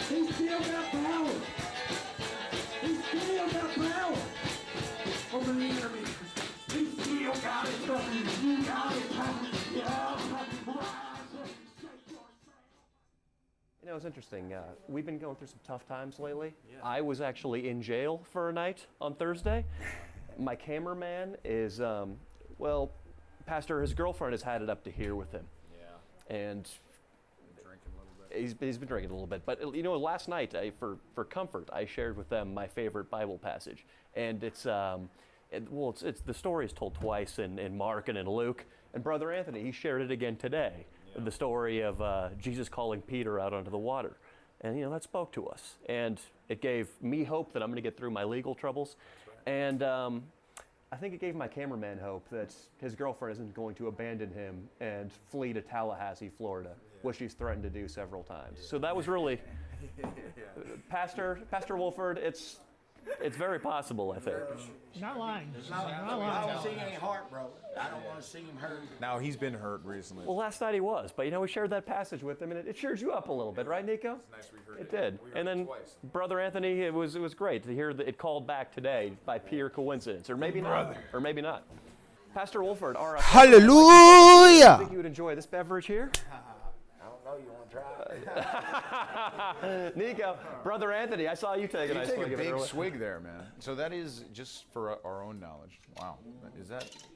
S8: He's still got power. He's still got power over the enemy. He's still got it. You got it. Yeah.
S6: You know, it's interesting. We've been going through some tough times lately. Yeah. I was actually in jail for a night on Thursday. My cameraman is, well, Pastor, his girlfriend has had it up to here with him. Yeah. And he's been drinking a little bit. But, you know, last night, for comfort, I shared with them my favorite Bible passage. And it's the story is told twice in Mark and in Luke. And Brother Anthony, he shared it again today. The story of Jesus calling Peter out onto the water. And, you know, that spoke to us. And it gave me hope that I'm going to get through my legal troubles. Right. And I think it gave my cameraman hope that his girlfriend isn't going to abandon him and flee to Tallahassee, Florida, which she's threatened to do several times. So that was really, Pastor Wolford, it's very possible, I think.
S9: Not lying. Not
S8: I
S9: lying.
S8: don't see any heart, bro. I don't want to see him hurt.
S3: Now, he's been hurt recently.
S6: Well, last night he was, but you know, we shared that passage with him, and it cheered you up a little bit, right, Nico?
S3: It's nice we heard
S6: it. Did.
S3: We heard
S6: and then,
S3: it twice.
S6: Brother Anthony, it was great to hear that it called back today by pure coincidence, or maybe not, or maybe not. Pastor Wolford, our
S2: Hallelujah!
S6: I think you would enjoy this beverage here.
S8: I don't know. You want to try it?
S6: Nico, Brother Anthony, I saw you take a nice
S3: You take
S6: swig
S3: a
S6: of it
S3: big
S6: earlier.
S3: swig there, man. So that is just for our own knowledge. Wow.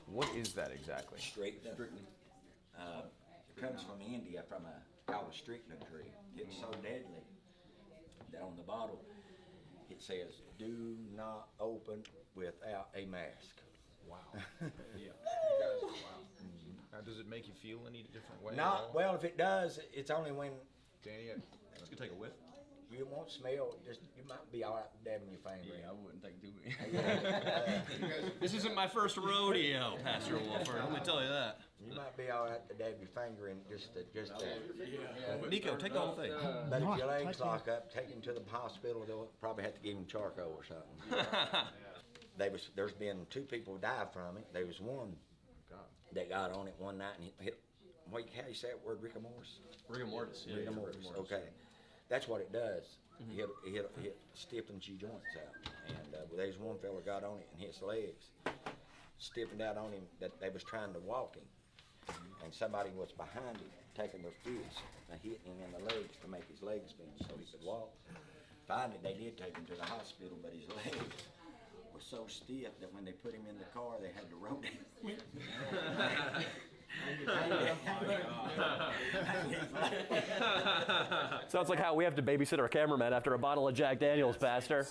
S3: What is that exactly?
S7: Strychnine. It comes from India, from a called a strychnine tree. It's so deadly that on the bottle it says, "Do not open without a mask."
S3: Wow. Yeah. Wow. Now, does it make you feel any different way?
S7: Not well. If it does, it's only when
S3: Danny, let's go take a whiff.
S7: you won't smell. Just you might be all right dabbing your finger.
S10: I wouldn't think too many. This isn't my first rodeo, Pastor Wolford. Let me tell you that.
S7: You might be all right to dab your finger in just
S10: Nico, take the whole thing.
S7: But if your legs lock up, take him to the hospital. They'll probably have to give him charcoal or something. There's been 2 people died from it. There was one that got on it one night and hit. How you say that word? Rigor mortis.
S10: Rigor mortis. Yeah,
S7: Rigor mortis. Okay, that's what it does. It stiffens your joints out. And there's one fella got on it and his legs stiffened out on him that they was trying to walk him. and somebody was behind him, taking their fists and hitting him in the legs to make his legs bend so he could walk. Finally, they did take him to the hospital, but his legs were so stiff that when they put him in the car, they had to rotate him.
S6: Sounds like how we have to babysit our cameraman after a bottle of Jack Daniels, Pastor.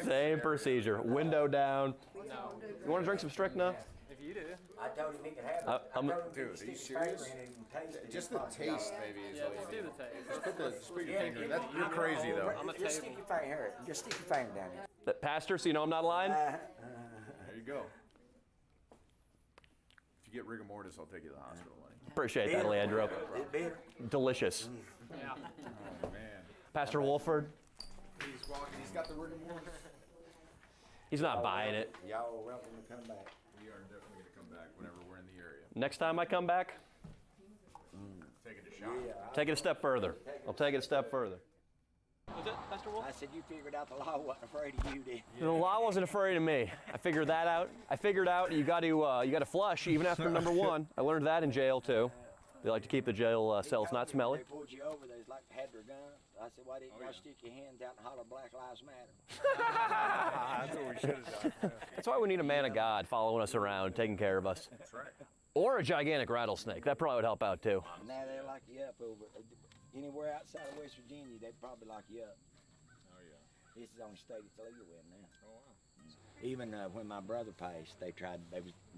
S6: Same procedure. Window down. You want to drink some strychnine?
S10: If you do.
S7: I told him he could have it.
S3: Dude, are you serious? Just the taste, maybe, is all you need. Just put your finger in. You're crazy, though.
S7: Just stick your finger here. Just stick your finger down here.
S6: Pastor, so you know I'm not lying?
S3: There you go. If you get rigor mortis, I'll take you to the hospital, buddy.
S6: Appreciate that, Leandro. Delicious.
S3: Oh, man.
S6: Pastor Wolford?
S3: He's walking. He's got the rigor mortis.
S6: He's not buying it.
S7: Y'all are welcome to come back.
S3: We are definitely going to come back whenever we're in the area.
S6: Next time I come back,
S3: Take it a shot.
S6: take it a step further. I'll take it a step further.
S10: Was it, Pastor Wolf?
S7: I said you figured out the law wasn't afraid of you, did
S6: The law wasn't afraid of me. I figured that out. I figured out you got to flush even after number one. I learned that in jail too. They like to keep the jail cells not smelly.
S7: They pulled you over, they was like had their gun. I said, why didn't y'all stick your hands out and holler Black Lives Matter?
S3: That's what we should have done.
S6: That's why we need a man of God following us around, taking care of us.
S3: That's right.
S6: Or a gigantic rattlesnake. That probably would help out too.
S7: Now they lock you up over anywhere outside of West Virginia. They'd probably lock you up.
S3: Oh, yeah.
S7: This is the only state it's legal in now.
S3: Oh, wow.
S7: Even when my brother passed, they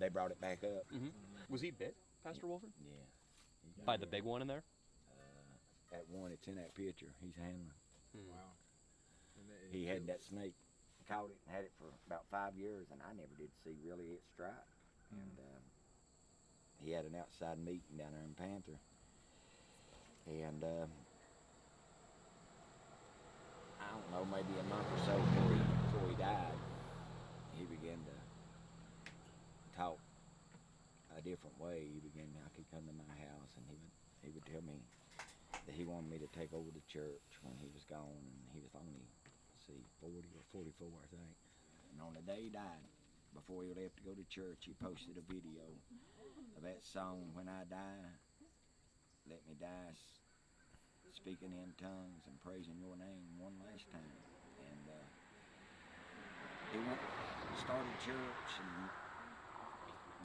S7: brought it back up.
S6: Was he bit, Pastor Wolford?
S7: Yeah.
S6: By the big one in there?
S7: That one, it's in that picture. He's handling.
S3: Wow.
S7: He had that snake, caught it, and had it for about 5 years, and I never did see really it strike. And he had an outside meeting down there in Panther, and I don't know, maybe a month or so before he died, he began to talk a different way. I could come to my house, and he would tell me that he wanted me to take over the church when he was gone, and he was only, 40 or 44, I think. And on the day he died, before he left to go to church, he posted a video of that song, When I Die, Let Me Die, speaking in tongues and praising your name one last time. And he started church and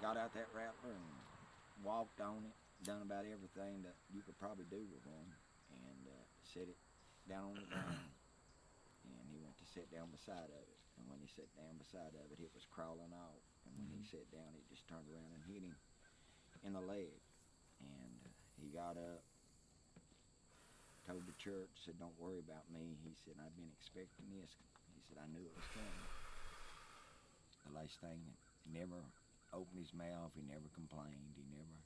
S7: got out that rattler and walked on it, done about everything that you could probably do with one, and set it down on the ground. And he went to sit down beside of it. And when he sat down beside of it, it was crawling off. And when he sat down, it just turned around and hit him in the leg. And he got up, told the church, said, don't worry about me. He said, I've been expecting this. He said, I knew it was coming. The last thing, he never opened his mouth. He never complained. He never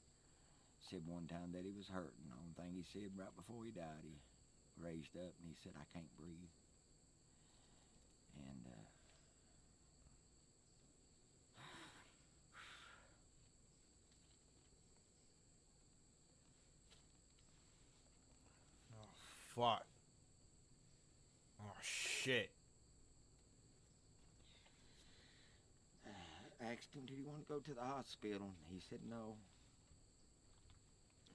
S7: said one time that he was hurting. The only thing he said right before he died, he raised up and he said, I can't breathe. And
S2: Fuck. Oh, shit.
S7: I asked him, did he want to go to the hospital? He said no.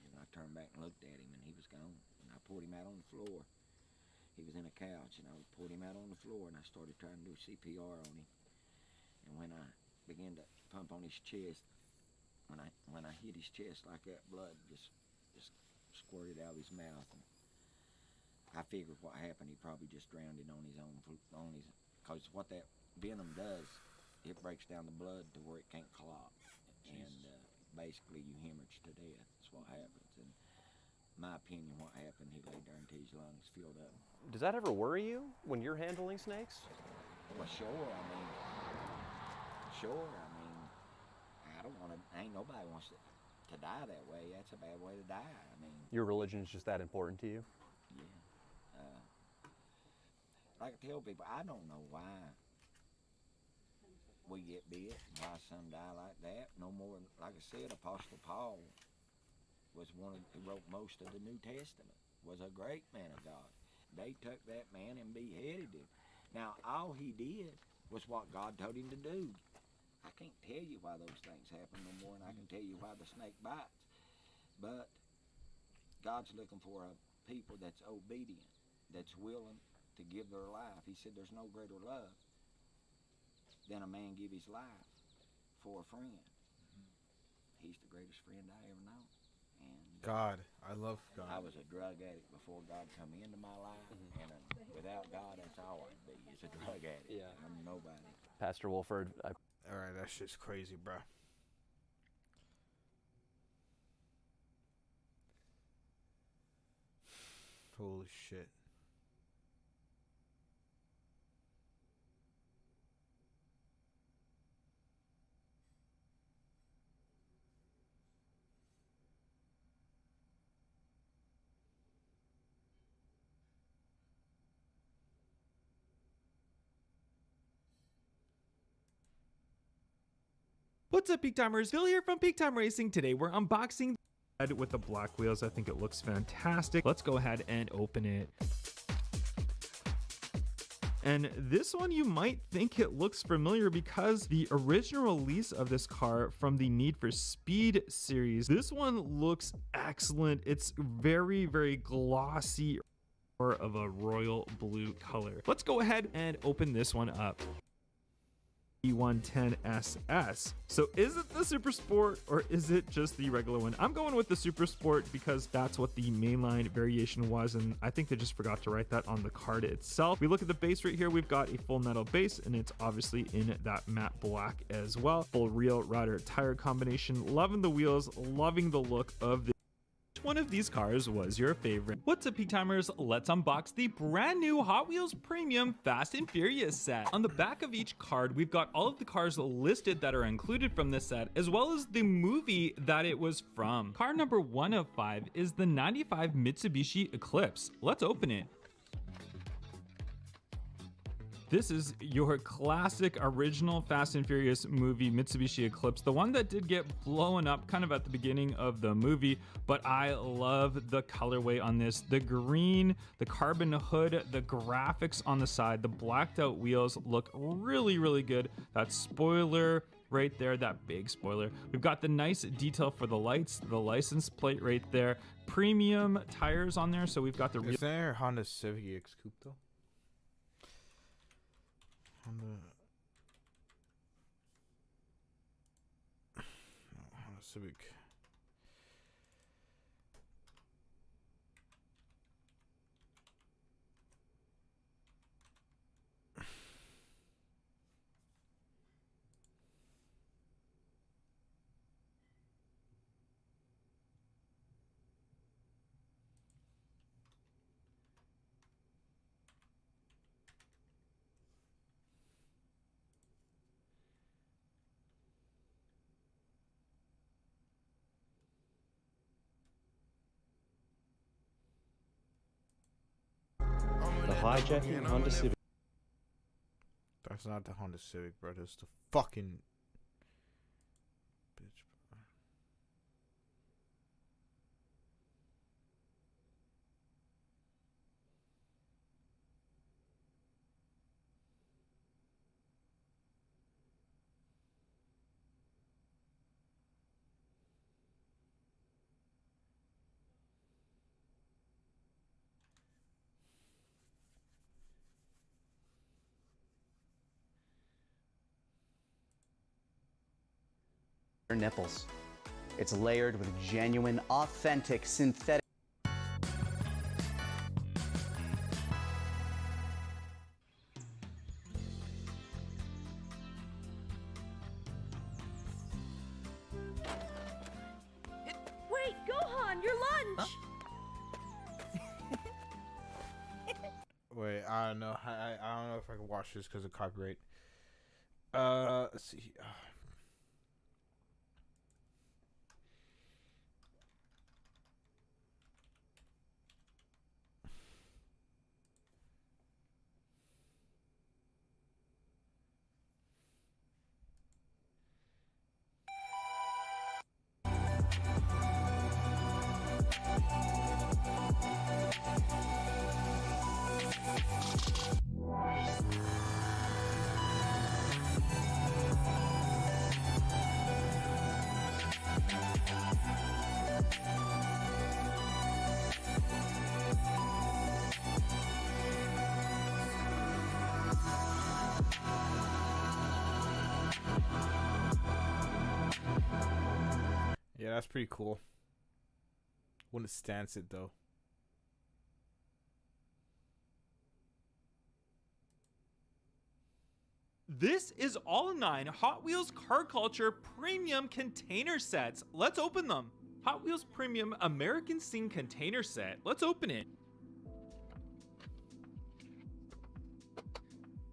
S7: And I turned back and looked at him, and he was gone. And I pulled him out on the floor. He was in a couch, and I pulled him out on the floor, and I started trying to do CPR on him. And when I began to pump on his chest, when I hit his chest like that, blood just squirted out of his mouth. And I figured what happened, he probably just drowned it on his own, because what that venom does, it breaks down the blood to where it can't clot. And basically you hemorrhage to death. That's what happens. And my opinion, what happened, he laid there until his lungs filled up.
S6: Does that ever worry you when you're handling snakes?
S7: Well, sure, I mean, I don't want to, ain't nobody wants to die that way. That's a bad way to die. I mean.
S6: Your religion is just that important to you?
S7: Yeah. Like I tell people, I don't know why we get bit, why some die like that. No more, like I said, Apostle Paul was one who wrote most of the New Testament, was a great man of God. They took that man and beheaded him. Now, all he did was what God told him to do. I can't tell you why those things happen no more, and I can tell you why the snake bites. But God's looking for a people that's obedient, that's willing to give their life. He said there's no greater love than a man give his life for a friend. He's the greatest friend I ever known. And
S2: God, I love God.
S7: I was a drug addict before God come into my life, and without God, that's all I'd be. Is a drug addict.
S6: Yeah.
S7: I'm nobody.
S6: Pastor Wolford,
S2: All right, that shit's crazy, bro. Holy shit.
S5: What's up, Peak Timers? Phil here from Peak Time Racing. Today we're unboxing the with the black wheels. I think it looks fantastic. Let's go ahead and open it. And this one, you might think it looks familiar because the original release of this car from the Need for Speed series, this one looks excellent. It's very, very glossy, or of a royal blue color. Let's go ahead and open this one up. E110SS. So is it the Super Sport or is it just the regular one? I'm going with the Super Sport because that's what the mainline variation was, and I think they just forgot to write that on the card itself. We look at the base right here, we've got a full metal base, and it's obviously in that matte black as well. Full real rider tire combination. Loving the wheels, loving the look of the one of these cars was your favorite. What's up, Peak Timers? Let's unbox the brand new Hot Wheels Premium Fast and Furious set. On the back of each card, we've got all of the cars listed that are included from this set, as well as the movie that it was from. Car number 1 of 5 is the 95 Mitsubishi Eclipse. Let's open it. This is your classic original Fast and Furious movie Mitsubishi Eclipse, the one that did get blown up kind of at the beginning of the movie, but I love the colorway on this. The green, the carbon hood, the graphics on the side, the blacked out wheels look really, really good. That spoiler right there, that big spoiler. We've got the nice detail for the lights, the license plate right there, premium tires on there, so we've got the
S2: Is there a Honda Civic EX Coupe though? Honda Civic.
S6: the hijacking Honda Civic.
S2: That's not the Honda Civic, bro. That's the fucking bitch, bro.
S11: Nipples. It's layered with genuine, authentic, synthetic.
S12: Wait, Gohan, your lunch!
S2: Wait, I don't know. I don't know if I can watch this because of copyright. Let's see. Yeah, that's pretty cool. Wouldn't stance it though.
S5: This is all 9 Hot Wheels Car Culture Premium Container Sets. Let's open them. Hot Wheels Premium American Scene Container Set. Let's open it.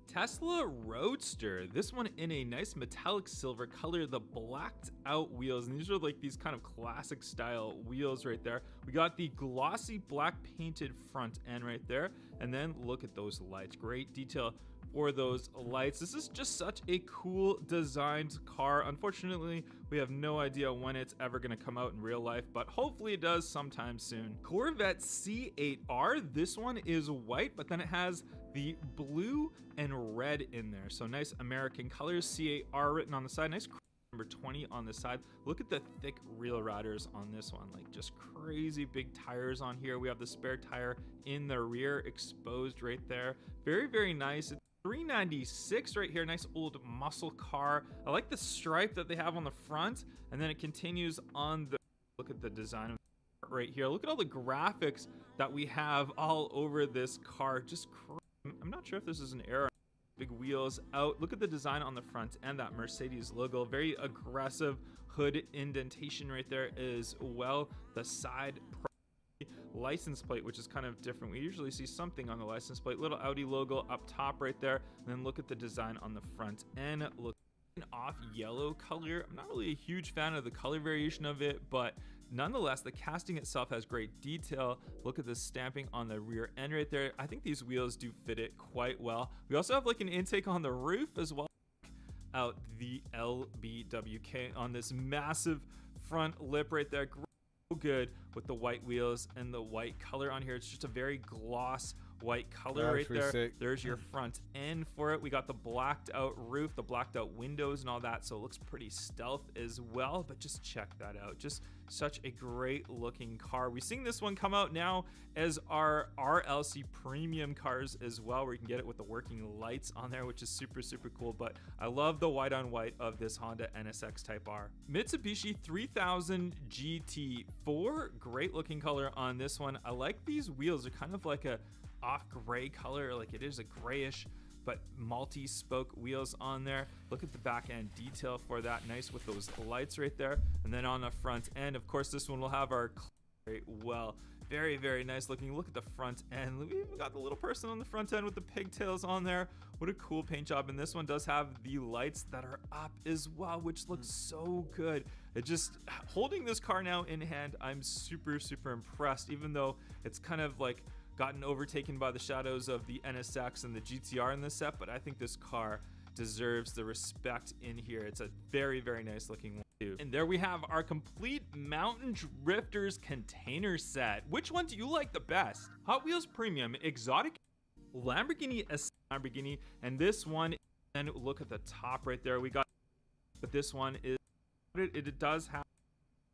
S5: Tesla Roadster. This one in a nice metallic silver color, the blacked out wheels. And these are like these kind of classic style wheels right there. We got the glossy black painted front end right there. And then look at those lights. Great detail for those lights. This is just such a cool designed car. Unfortunately, we have no idea when it's ever going to come out in real life, but hopefully it does sometime soon. Corvette C8R. This one is white, but then it has the blue and red in there. So nice American colors. C8R written on the side. Nice number 20 on the side. Look at the thick wheel riders on this one, like just crazy big tires on here. We have the spare tire in the rear exposed right there. Very, very nice. It's $396 right here. Nice old muscle car. I like the stripe that they have on the front, and then it continues on the, look at the design of right here. Look at all the graphics that we have all over this car. Just I'm not sure if this is an error. Big wheels out. Look at the design on the front and that Mercedes logo. Very aggressive hood indentation right there as well. The side license plate, which is kind of different. We usually see something on the license plate. Little Audi logo up top right there. And then look at the design on the front end. Look, an off yellow color. I'm not really a huge fan of the color variation of it, but nonetheless, the casting itself has great detail. Look at the stamping on the rear end right there. I think these wheels do fit it quite well. We also have like an intake on the roof as well. Out the LBWK on this massive front lip right there. Good with the white wheels and the white color on here. It's just a very gloss white color right there.
S2: Sick.
S5: There's your front end for it. We got the blacked out roof, the blacked out windows and all that, so it looks pretty stealth as well. But just check that out. Just such a great looking car. We're seeing this one come out now as our RLC premium cars as well, where you can get it with the working lights on there, which is super, super cool. But I love the white on white of this Honda NSX Type R. Mitsubishi 3000 GT4. Great looking color on this one. I like these wheels. They're kind of like a off gray color, like it is a grayish but multi-spoke wheels on there. Look at the back end detail for that. Nice with those lights right there. And then on the front end, of course, this one will have our well, very, very nice looking. Look at the front end. We even got the little person on the front end with the pigtails on there. What a cool paint job. And this one does have the lights that are up as well, which looks so good. It just, holding this car now in hand, I'm super, super impressed, even though it's kind of like gotten overtaken by the shadows of the NSX and the GTR in this set, but I think this car deserves the respect in here. It's a very, very nice looking one too. And there we have our complete Mountain Drifters container set. Which one do you like the best? Hot Wheels Premium, Exotic, Lamborghini S Lamborghini, and this one, and look at the top right there. We got, but this one is, it does have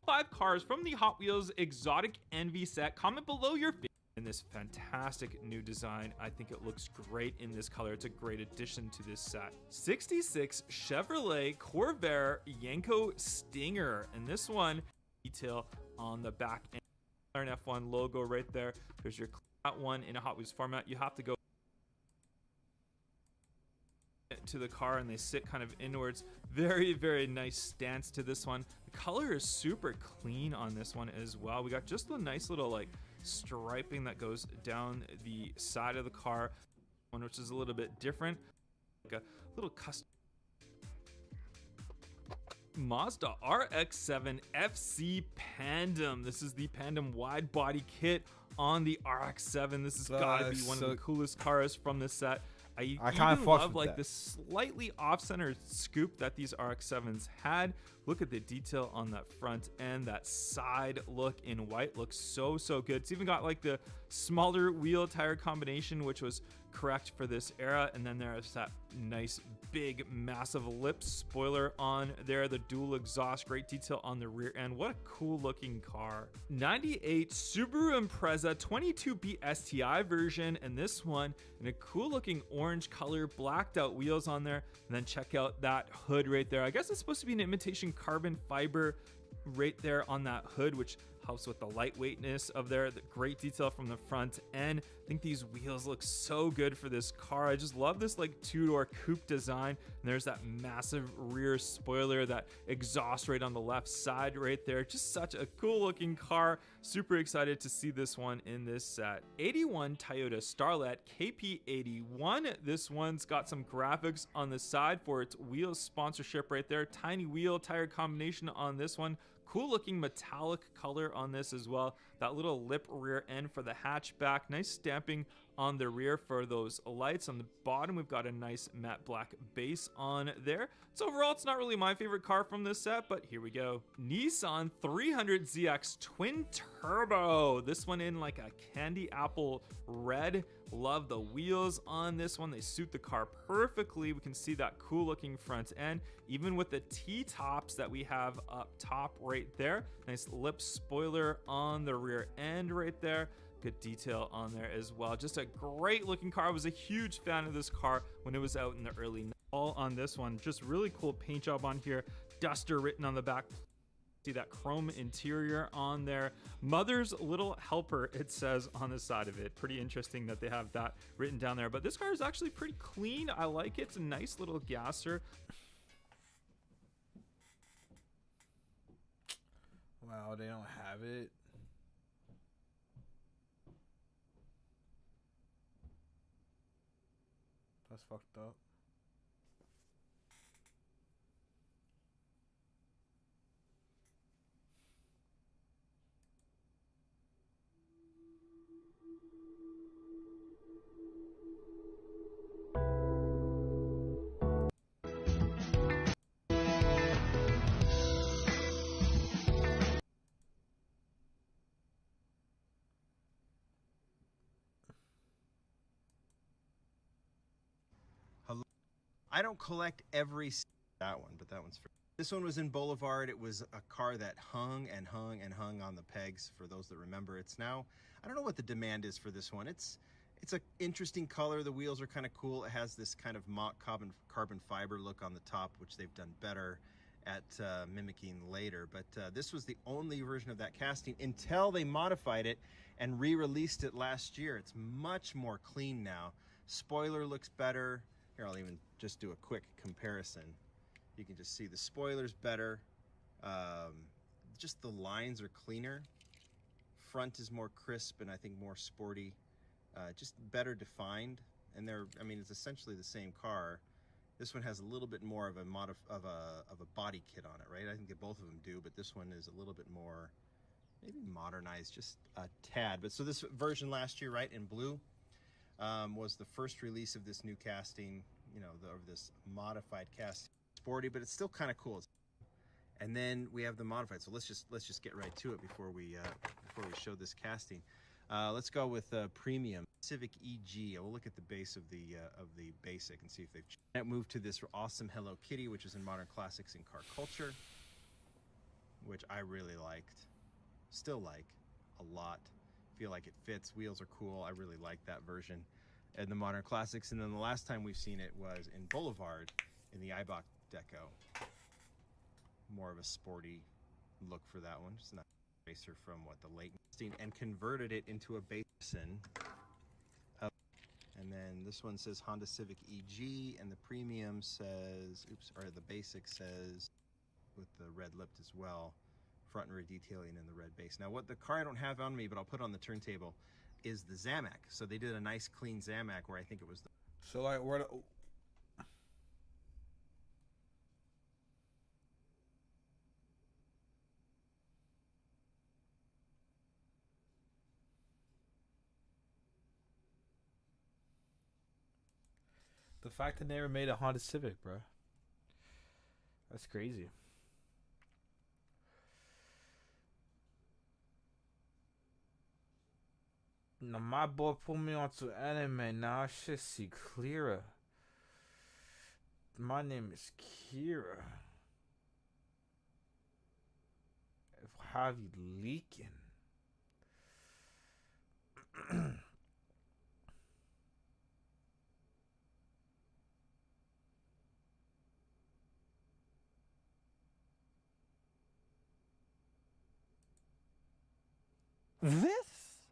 S5: 5 cars from the Hot Wheels Exotic Envy set. Comment below your favorite in this fantastic new design. I think it looks great in this color. It's a great addition to this set. 66 Chevrolet Corvair Yenko Stinger, and this one detail on the back end, an F1 logo right there. There's your that one in a Hot Wheels format. You have to go to the car and they sit kind of inwards. Very, very nice stance to this one. The color is super clean on this one as well. We got just a nice little like striping that goes down the side of the car, one which is a little bit different, like a little custom. Mazda RX-7 FC Pandem. This is the Pandem wide body kit on the RX-7. This has gotta be one of the coolest cars from this set. I kind of love like the slightly off-center scoop that these RX-7s had. Look at the detail on that front end. That side look in white looks so, so good. It's even got like the smaller wheel tire combination, which was correct for this era. And then there's that nice big massive lip spoiler on there, the dual exhaust, great detail on the rear end. What a cool looking car. 98 Subaru Impreza 22B STI version, and this one in a cool looking orange color, blacked out wheels on there. And then check out that hood right there. I guess it's supposed to be an imitation carbon fiber right there on that hood, which helps with the lightweightness of there. The great detail from the front end. I think these wheels look so good for this car. I just love this like two-door coupe design. And there's that massive rear spoiler, that exhaust right on the left side right there. Just such a cool looking car. Super excited to see this one in this set. 81 Toyota Starlet KP81. This one's got some graphics on the side for its wheels sponsorship right there. Tiny wheel tire combination on this one. Cool looking metallic color on this as well. That little lip rear end for the hatchback. Nice stamping on the rear for those lights. On the bottom, we've got a nice matte black base on there. So overall, it's not really my favorite car from this set, but here we go. Nissan 300ZX Twin Turbo. This one in like a candy apple red. Love the wheels on this one. They suit the car perfectly. We can see that cool looking front end, even with the T-tops that we have up top right there. Nice lip spoiler on the rear end right there. Good detail on there as well. Just a great looking car. I was a huge fan of this car when it was out in the early 90s. All on this one. Just really cool paint job on here. Duster written on the back. See that chrome interior on there. Mother's little helper, it says on the side of it. Pretty interesting that they have that written down there. But this car is actually pretty clean. I like it. It's a nice little gasser.
S2: Wow, they don't have it. That's fucked up.
S3: I don't collect that one, but that one's free. This one was in Boulevard. It was a car that hung and hung and hung on the pegs. For those that remember, it's now, I don't know what the demand is for this one. It's an interesting color. The wheels are kind of cool. It has this kind of mock carbon fiber look on the top, which they've done better at mimicking later. But this was the only version of that casting until they modified it and re-released it last year. It's much more clean now. Spoiler looks better. Here, I'll even just do a quick comparison. You can just see the spoiler's better. Just the lines are cleaner. Front is more crisp and I think more sporty. Just better defined. And it's essentially the same car. This one has a little bit more of a body kit on it, right? I think that both of them do, but this one is a little bit more maybe modernized, just a tad. But so this version last year, right, in blue, was the first release of this new casting, of this modified casting. Sporty, but it's still kind of cool. And then we have the modified. So let's just get right to it before we show this casting. Let's go with premium Civic EG. We'll look at the base of the basic and see if they've moved to this awesome Hello Kitty, which is in Modern Classics and Car Culture, which I really liked, still like a lot. Feel like it fits. Wheels are cool. I really like that version in the Modern Classics. And then the last time we've seen it was in Boulevard in the Eibach Deco. More of a sporty look for that one. Just not a racer from the late 19th, and converted it into a basin. And then this one says Honda Civic EG, and the premium says, the basic says with the red lipped as well. Front and rear detailing in the red base. Now, what the car I don't have on me, but I'll put on the turntable, is the Zamac. So they did a nice clean Zamac where I think it was the...
S2: So like where the fact that they never made a Honda Civic, bro. That's crazy. Now my boy put me onto anime. Now I should see clearer. My name is Kira. If have you leaking?
S6: This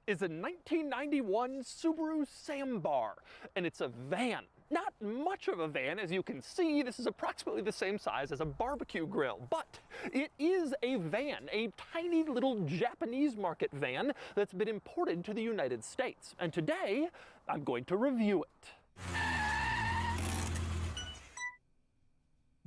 S6: is a 1991 Subaru Sambar, and it's a van. Not much of a van, as you can see. This is approximately the same size as a barbecue grill, but it is a van, a tiny little Japanese market van that's been imported to the United States. And today, I'm going to review it.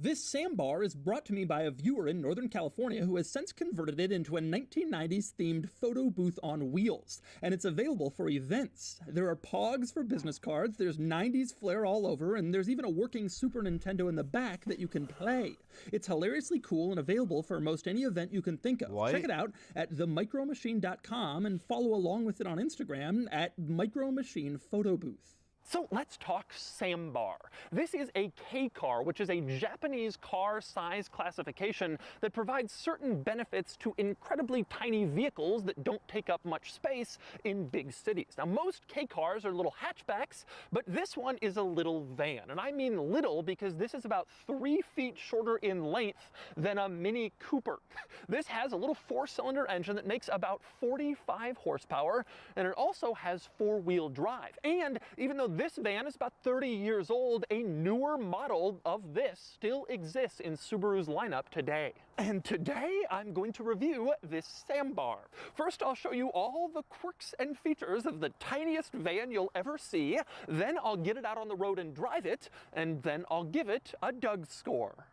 S13: This Sambar is brought to me by a viewer in Northern California who has since converted it into a 1990s themed photo booth on wheels, and it's available for events. There are pogs for business cards, there's 90s flair all over, and there's even a working Super Nintendo in the back that you can play. It's hilariously cool and available for most any event you can think of.
S2: What?
S13: Check it out at themicromachine.com and follow along with it on Instagram at Micromachine Photo Booth.
S6: So let's talk Sambar. This is a K car, which is a Japanese car size classification that provides certain benefits to incredibly tiny vehicles that don't take up much space in big cities. Now, most K cars are little hatchbacks, but this one is a little van. And I mean little because this is about 3 feet shorter in length than a Mini Cooper. This has a little 4-cylinder engine that makes about 45 horsepower, and it also has 4-wheel drive. And even though this van is about 30 years old, a newer model of this still exists in Subaru's lineup today. And today I'm going to review this Sambar. First, I'll show you all the quirks and features of the tiniest van you'll ever see. Then I'll get it out on the road and drive it, and then I'll give it a Doug score.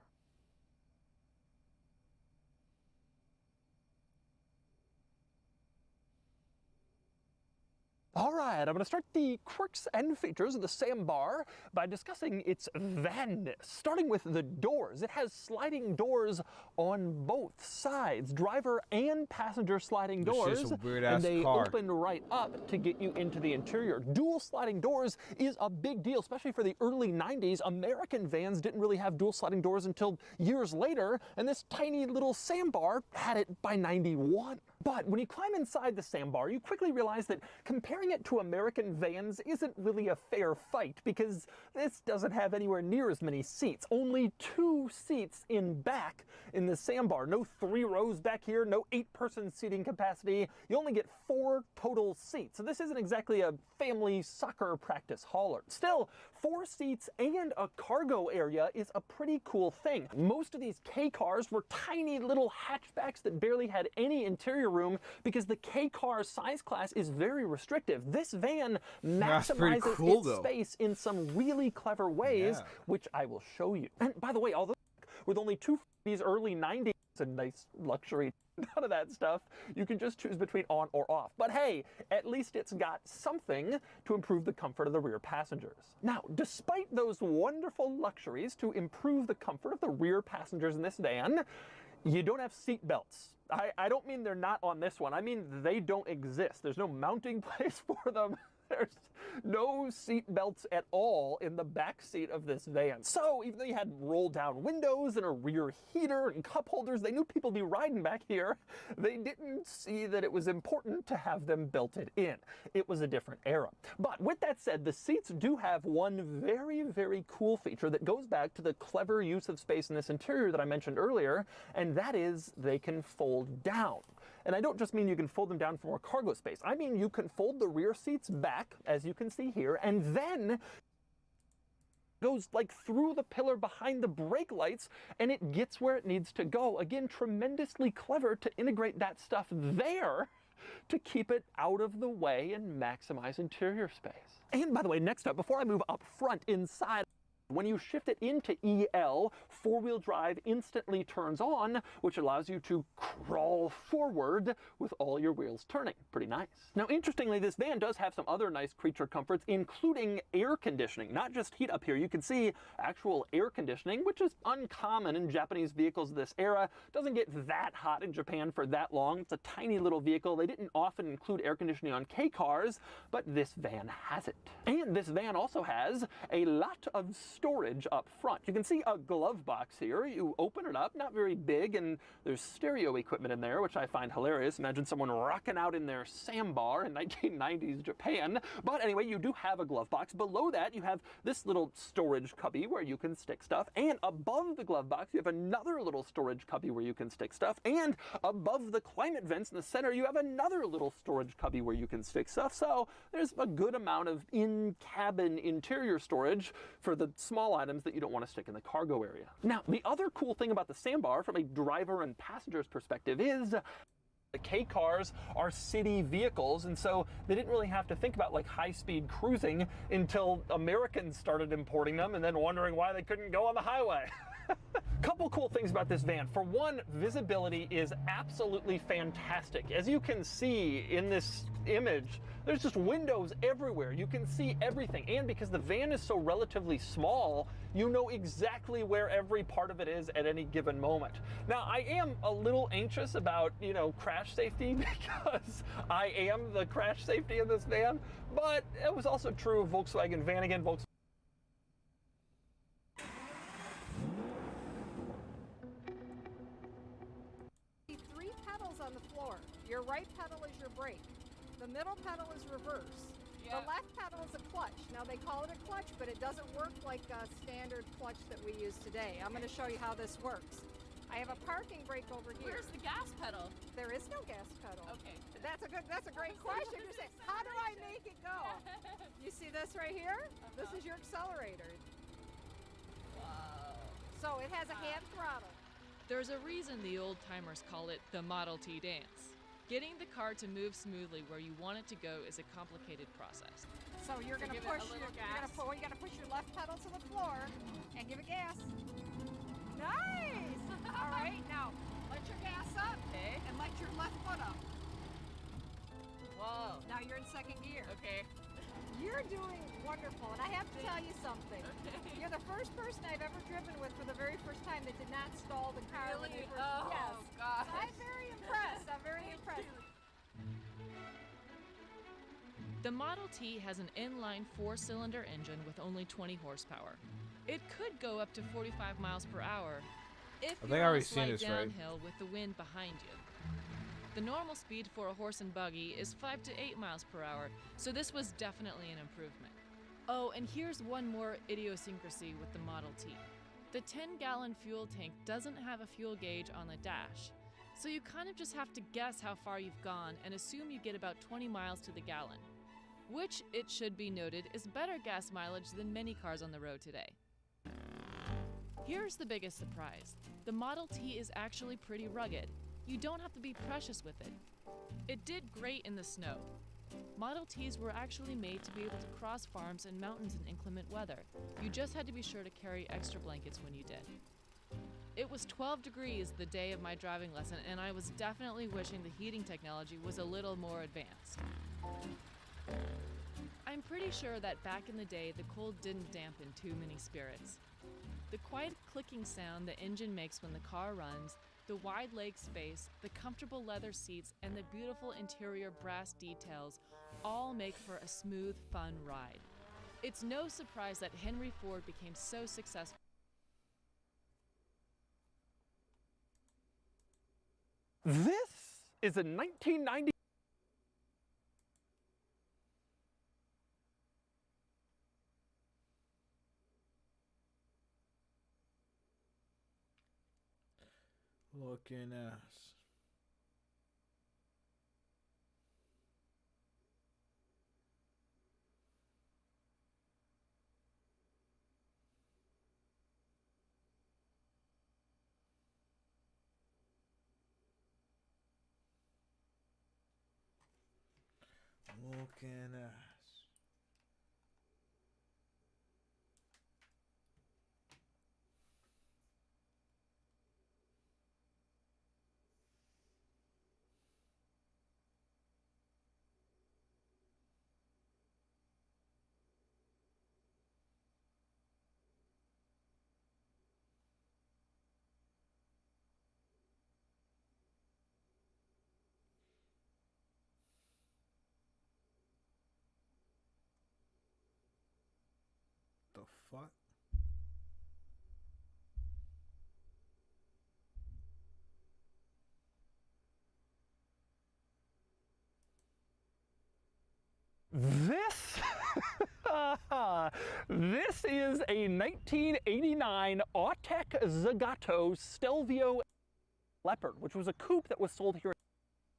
S6: All right, I'm going to start the quirks and features of the Sambar by discussing its vanness, starting with the doors. It has sliding doors on both sides, driver and passenger sliding doors,
S2: This is a weird-ass
S6: and they
S2: car.
S6: open right up to get you into the interior. Dual sliding doors is a big deal, especially for the early 90s. American vans didn't really have dual sliding doors until years later, and this tiny little Sambar had it by 91. But when you climb inside the Sambar, you quickly realize that comparing it to American vans isn't really a fair fight, because this doesn't have anywhere near as many seats. Only 2 seats in back in the Sambar. No 3 rows back here, no 8-person seating capacity. You only get 4 total seats. So this isn't exactly a family soccer practice hauler. Still, 4 seats and a cargo area is a pretty cool thing. Most of these K cars were tiny little hatchbacks that barely had any interior room because the K car size class is very restrictive. This van maximizes its space in some really clever ways, which I will show you. And by the way, although with only 2 these early 90s, it's a nice luxury. None of that stuff. You can just choose between on or off. But hey, at least it's got something to improve the comfort of the rear passengers. Now, despite those wonderful luxuries to improve the comfort of the rear passengers in this van, you don't have seat belts. I don't mean they're not on this one. I mean they don't exist. There's no mounting place for them. There's no seat belts at all in the back seat of this van. So even though you had roll down windows and a rear heater and cup holders, they knew people would be riding back here. They didn't see that it was important to have them belted in. It was a different era. But with that said, the seats do have one very, very cool feature that goes back to the clever use of space in this interior that I mentioned earlier, and that is they can fold down. And I don't just mean you can fold them down for more cargo space. I mean you can fold the rear seats back, as you can see here, and then goes like through the pillar behind the brake lights, and it gets where it needs to go. Again, tremendously clever to integrate that stuff there to keep it out of the way and maximize interior space. And by the way, next up, before I move up front inside, when you shift it into EL, 4-wheel drive instantly turns on, which allows you to crawl forward with all your wheels turning. Pretty nice. Now, interestingly, this van does have some other nice creature comforts, including air conditioning. Not just heat up here. You can see actual air conditioning, which is uncommon in Japanese vehicles of this era. Doesn't get that hot in Japan for that long. It's a tiny little vehicle. They didn't often include air conditioning on K cars, but this van has it. And this van also has a lot of storage up front. You can see a glove box here. You open it up, not very big, and there's stereo equipment in there, which I find hilarious. Imagine someone rocking out in their sambar in 1990s Japan. But anyway, you do have a glove box. Below that, you have this little storage cubby where you can stick stuff. And above the glove box, you have another little storage cubby where you can stick stuff. And above the climate vents in the center, you have another little storage cubby where you can stick stuff. So there's a good amount of in-cabin interior storage for the small items that you don't want to stick in the cargo area. Now, the other cool thing about the sandbar from a driver and passenger's perspective is the K cars are city vehicles, and so they didn't really have to think about like high-speed cruising until Americans started importing them and then wondering why they couldn't go on the highway. Couple cool things about this van. For one, visibility is absolutely fantastic. As you can see in this image, there's just windows everywhere. You can see everything. And because the van is so relatively small, you know exactly where every part of it is at any given moment. Now, I am a little anxious about, you know, crash safety because I am the crash safety in this van, but it was also true of Volkswagen Vanagon, Volkswagen.
S14: Three pedals on the floor. Your right pedal is your brake. The middle pedal is reverse. The left pedal is a clutch. Now they call it a clutch, but it doesn't work like a standard clutch that we use today. I'm going to show you how this works. I have a parking brake over here.
S12: Where's the gas pedal?
S14: There is no gas pedal.
S12: Okay.
S14: That's a great question. You say, how do I make it go? You see this right here? This is your accelerator.
S12: Wow.
S14: So it has a hand throttle.
S15: There's a reason the old timers call it the Model T dance. Getting the car to move smoothly where you want it to go is a complicated process.
S14: So you're going to push your left pedal to the floor and give it gas. Nice. All right, now let your gas up and let your left foot up.
S12: Whoa.
S14: Now you're in second gear.
S12: Okay.
S14: You're doing wonderful, and I have to tell you something.
S12: Okay.
S14: You're the first person I've ever driven with for the very first time that did not stall the car.
S12: Really?
S14: When they first,
S12: Oh,
S14: yes.
S12: gosh.
S14: So I'm very impressed. I'm very impressed.
S15: The Model T has an inline 4-cylinder engine with only 20 horsepower. It could go up to 45 miles per hour if
S2: I think
S15: you're
S2: I
S15: on
S2: already
S15: a
S2: seen
S15: slight
S2: this, right?
S15: downhill with the wind behind you. The normal speed for a horse and buggy is 5 to 8 miles per hour, so this was definitely an improvement. Oh, and here's one more idiosyncrasy with the Model T. The 10-gallon fuel tank doesn't have a fuel gauge on the dash, so you kind of just have to guess how far you've gone and assume you get about 20 miles to the gallon, which, it should be noted, is better gas mileage than many cars on the road today. Here's the biggest surprise. The Model T is actually pretty rugged. You don't have to be precious with it. It did great in the snow. Model Ts were actually made to be able to cross farms and mountains in inclement weather. You just had to be sure to carry extra blankets when you did. It was 12 degrees the day of my driving lesson, and I was definitely wishing the heating technology was a little more advanced. I'm pretty sure that back in the day, the cold didn't dampen too many spirits. The quiet clicking sound the engine makes when the car runs, the wide leg space, the comfortable leather seats, and the beautiful interior brass details all make for a smooth, fun ride. It's no surprise that Henry Ford became so successful.
S6: This is a 1990.
S2: Looking ass. Looking ass. The fuck?
S13: This is a 1989 Autech Zagato Stelvio Leopard, which was a coupe that was sold here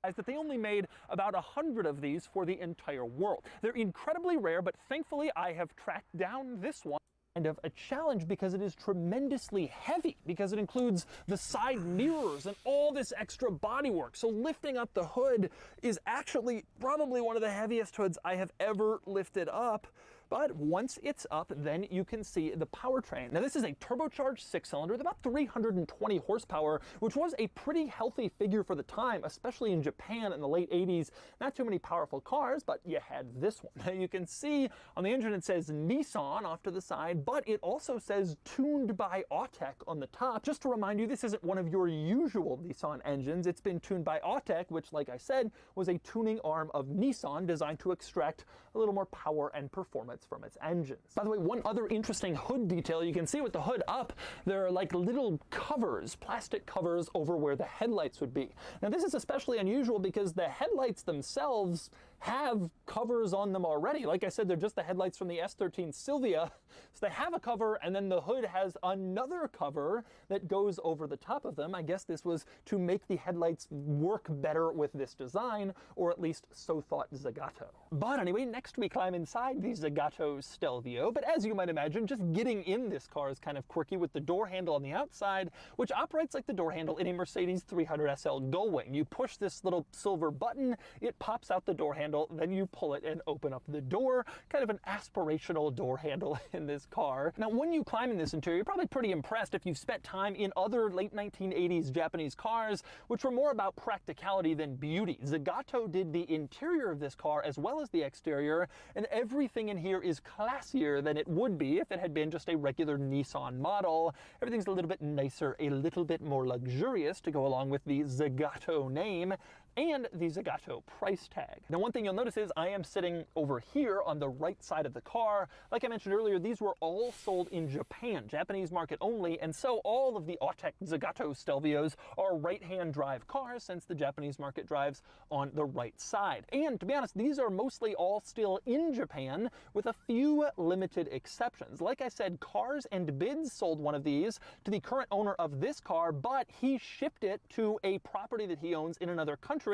S13: that they only made about 100 of these for the entire world. They're incredibly rare, but thankfully I have tracked down this one. Kind of a challenge because it is tremendously heavy, because it includes the side mirrors and all this extra bodywork. So lifting up the hood is actually probably one of the heaviest hoods I have ever lifted up. But once it's up, then you can see the powertrain. Now this is a turbocharged 6-cylinder with about 320 horsepower, which was a pretty healthy figure for the time, especially in Japan in the late 80s. Not too many powerful cars, but you had this one. Now you can see on the engine it says Nissan off to the side, but it also says tuned by Autech on the top. Just to remind you, this isn't one of your usual Nissan engines. It's been tuned by Autech, which, like I said, was a tuning arm of Nissan designed to extract a little more power and performance from its engines. By the way, one other interesting hood detail, you can see with the hood up, there are like little covers, plastic covers over where the headlights would be. Now this is especially unusual because the headlights themselves have covers on them already. Like I said, they're just the headlights from the S13 Silvia. So they have a cover, and then the hood has another cover that goes over the top of them. I guess this was to make the headlights work better with this design, or at least so thought Zagato. But anyway, next we climb inside the Zagato Stelvio. But as you might imagine, just getting in this car is kind of quirky with the door handle on the outside, which operates like the door handle in a Mercedes 300 SL Gullwing. You push this little silver button, it pops out the door handle, then you pull it and open up the door. Kind of an aspirational door handle in this car. Now, when you climb in this interior, you're probably pretty impressed if you've spent time in other late 1980s Japanese cars, which were more about practicality than beauty. Zagato did the interior of this car as well as the exterior, and everything in here is classier than it would be if it had been just a regular Nissan model. Everything's a little bit nicer, a little bit more luxurious to go along with the Zagato name and the Zagato price tag. Now, one thing you'll notice is I am sitting over here on the right side of the car. Like I mentioned earlier, these were all sold in Japan, Japanese market only, and so all of the Autech Zagato Stelvios are right-hand drive cars since the Japanese market drives on the right side. And to be honest, these are mostly all still in Japan with a few limited exceptions. Like I said, Cars and Bids sold one of these to the current owner of this car, but he shipped it to a property that he owns in another country,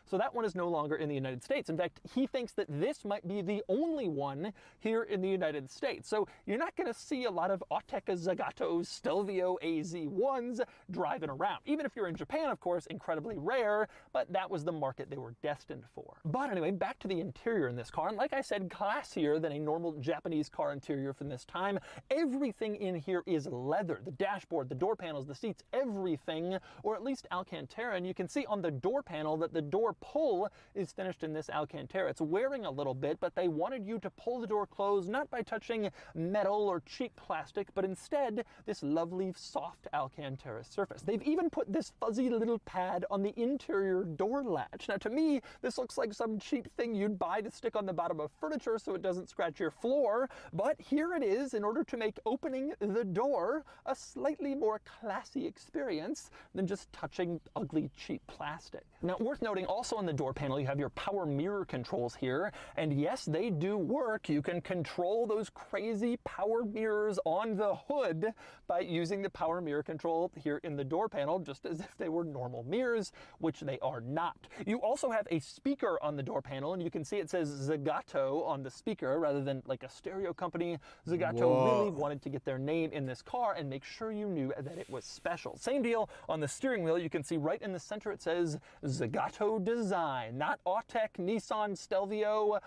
S13: so that one is no longer in the United States. In fact, he thinks that this might be the only one here in the United States. So you're not going to see a lot of Autech Zagato Stelvio AZ1s driving around. Even if you're in Japan, of course, incredibly rare, but that was the market they were destined for. But anyway, back to the interior in this car, and like I said, classier than a normal Japanese car interior from this time. Everything in here is leather. The dashboard, the door panels, the seats, everything, or at least Alcantara. And you can see on the door panel that the door pull is finished in this Alcantara. It's wearing a little bit, but they wanted you to pull the door closed not by touching metal or cheap plastic, but instead this lovely soft Alcantara surface. They've even put this fuzzy little pad on the interior door latch. Now, to me, this looks like some cheap thing you'd buy to stick on the bottom of furniture so it doesn't scratch your floor, but here it is in order to make opening the door a slightly more classy experience than just touching ugly cheap plastic. Now, worth noting, also on the door panel, you have your power mirror controls here, and yes, they do work. You can control those crazy power mirrors on the hood by using the power mirror control here in the door panel, just as if they were normal mirrors, which they are not. You also have a speaker on the door panel, and you can see it says Zagato on the speaker rather than like a stereo company. Zagato really wanted to get their name in this car and make sure you knew that it was special. Same deal on the steering wheel. You can see right in the center it says Zagato Design, not Autech, Nissan, Stelvio,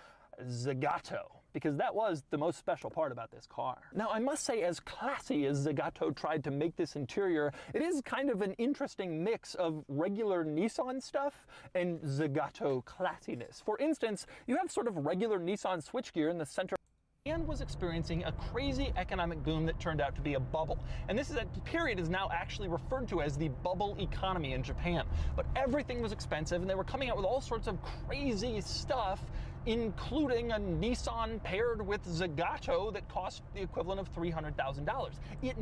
S13: Zagato, because that was the most special part about this car. Now, I must say, as classy as Zagato tried to make this interior, it is kind of an interesting mix of regular Nissan stuff and Zagato classiness. For instance, you have sort of regular Nissan switchgear in the center and was experiencing a crazy economic boom that turned out to be a bubble. And this is a period is now actually referred to as the bubble economy in Japan. But everything was expensive, and they were coming out with all sorts of crazy stuff, including a Nissan paired with Zagato that cost the equivalent of $300,000. It's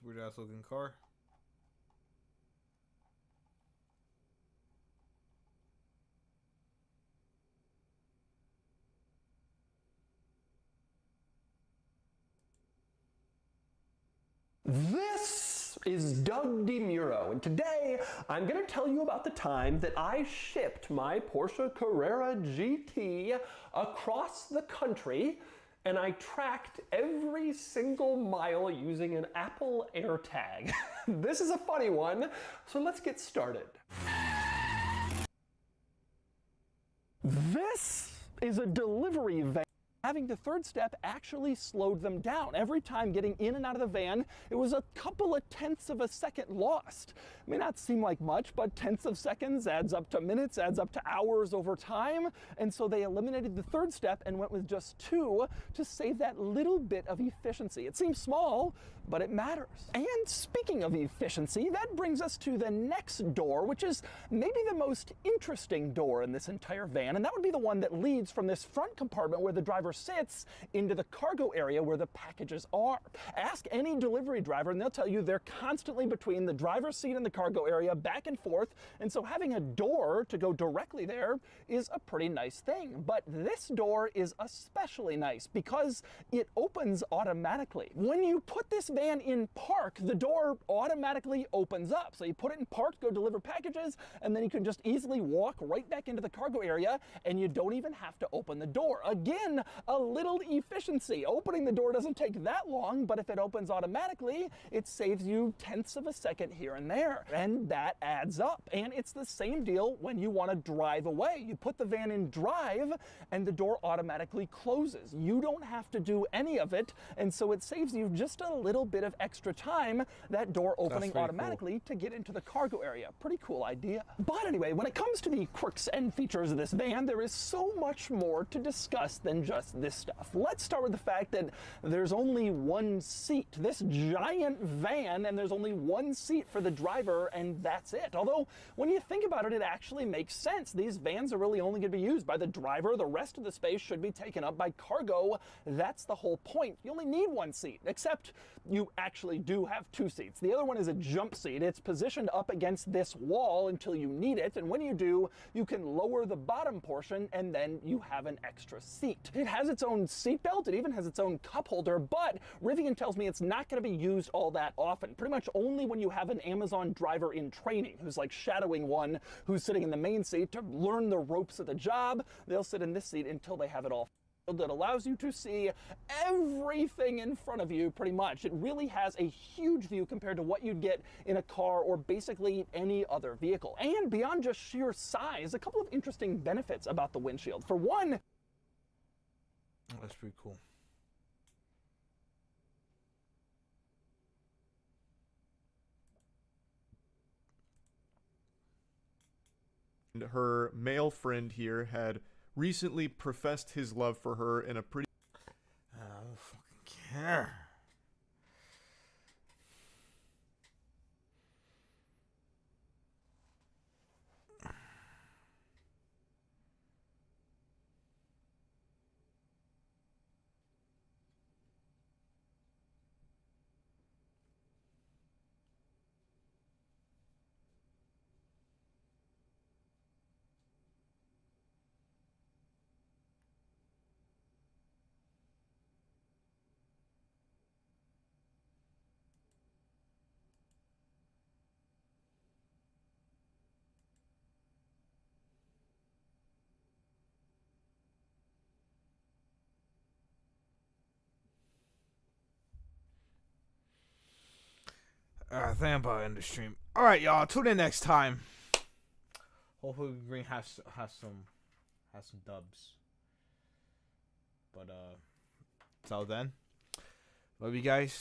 S2: weird ass looking car.
S6: This is Doug DeMuro, and today I'm going to tell you about the time that I shipped my Porsche Carrera GT across the country, and I tracked every single mile using an Apple AirTag. This is a funny one, so let's get started. This is a delivery van. Having the third step actually slowed them down. Every time getting in and out of the van, it was a couple of tenths of a second lost. It may not seem like much, but tenths of seconds adds up to minutes, adds up to hours over time. And so they eliminated the third step and went with just 2 to save that little bit of efficiency. It seems small, but it matters. And speaking of efficiency, that brings us to the next door, which is maybe the most interesting door in this entire van, and that would be the one that leads from this front compartment where the driver sits into the cargo area where the packages are. Ask any delivery driver and they'll tell you they're constantly between the driver's seat and the cargo area, back and forth, and so having a door to go directly there is a pretty nice thing. But this door is especially nice because it opens automatically. When you put this van in park, the door automatically opens up. So you put it in park, go deliver packages, and then you can just easily walk right back into the cargo area and you don't even have to open the door. Again, a little efficiency. Opening the door doesn't take that long, but if it opens automatically, it saves you tenths of a second here and there. And that adds up. And it's the same deal when you want to drive away. You put the van in drive and the door automatically closes. You don't have to do any of it, and so it saves you just a little bit of extra time, that door opening automatically to get into the cargo area. Pretty cool idea. But anyway, when it comes to the quirks and features of this van, there is so much more to discuss than just this stuff. Let's start with the fact that there's only one seat. This giant van, and there's only one seat for the driver, and that's it. Although, when you think about it, it actually makes sense. These vans are really only going to be used by the driver. The rest of the space should be taken up by cargo. That's the whole point. You only need one seat, except you actually do have 2 seats. The other one is a jump seat. It's positioned up against this wall until you need it, and when you do, you can lower the bottom portion, and then you have an extra seat. It has its own seat belt. It even has its own cup holder, but Rivian tells me it's not going to be used all that often. Pretty much only when you have an Amazon driver in training who's like shadowing one who's sitting in the main seat to learn the ropes of the job. They'll sit in this seat until they have it all that allows you to see everything in front of you pretty much. It really has a huge view compared to what you'd get in a car or basically any other vehicle. And beyond just sheer size, a couple of interesting benefits about the windshield. For one,
S2: that's pretty cool.
S16: Her male friend here had recently professed his love for her in a pretty...
S2: I don't fucking care. I think I'm about to end the stream. All right, y'all. Tune in next time. Hopefully we have some dubs. But till then, love you guys.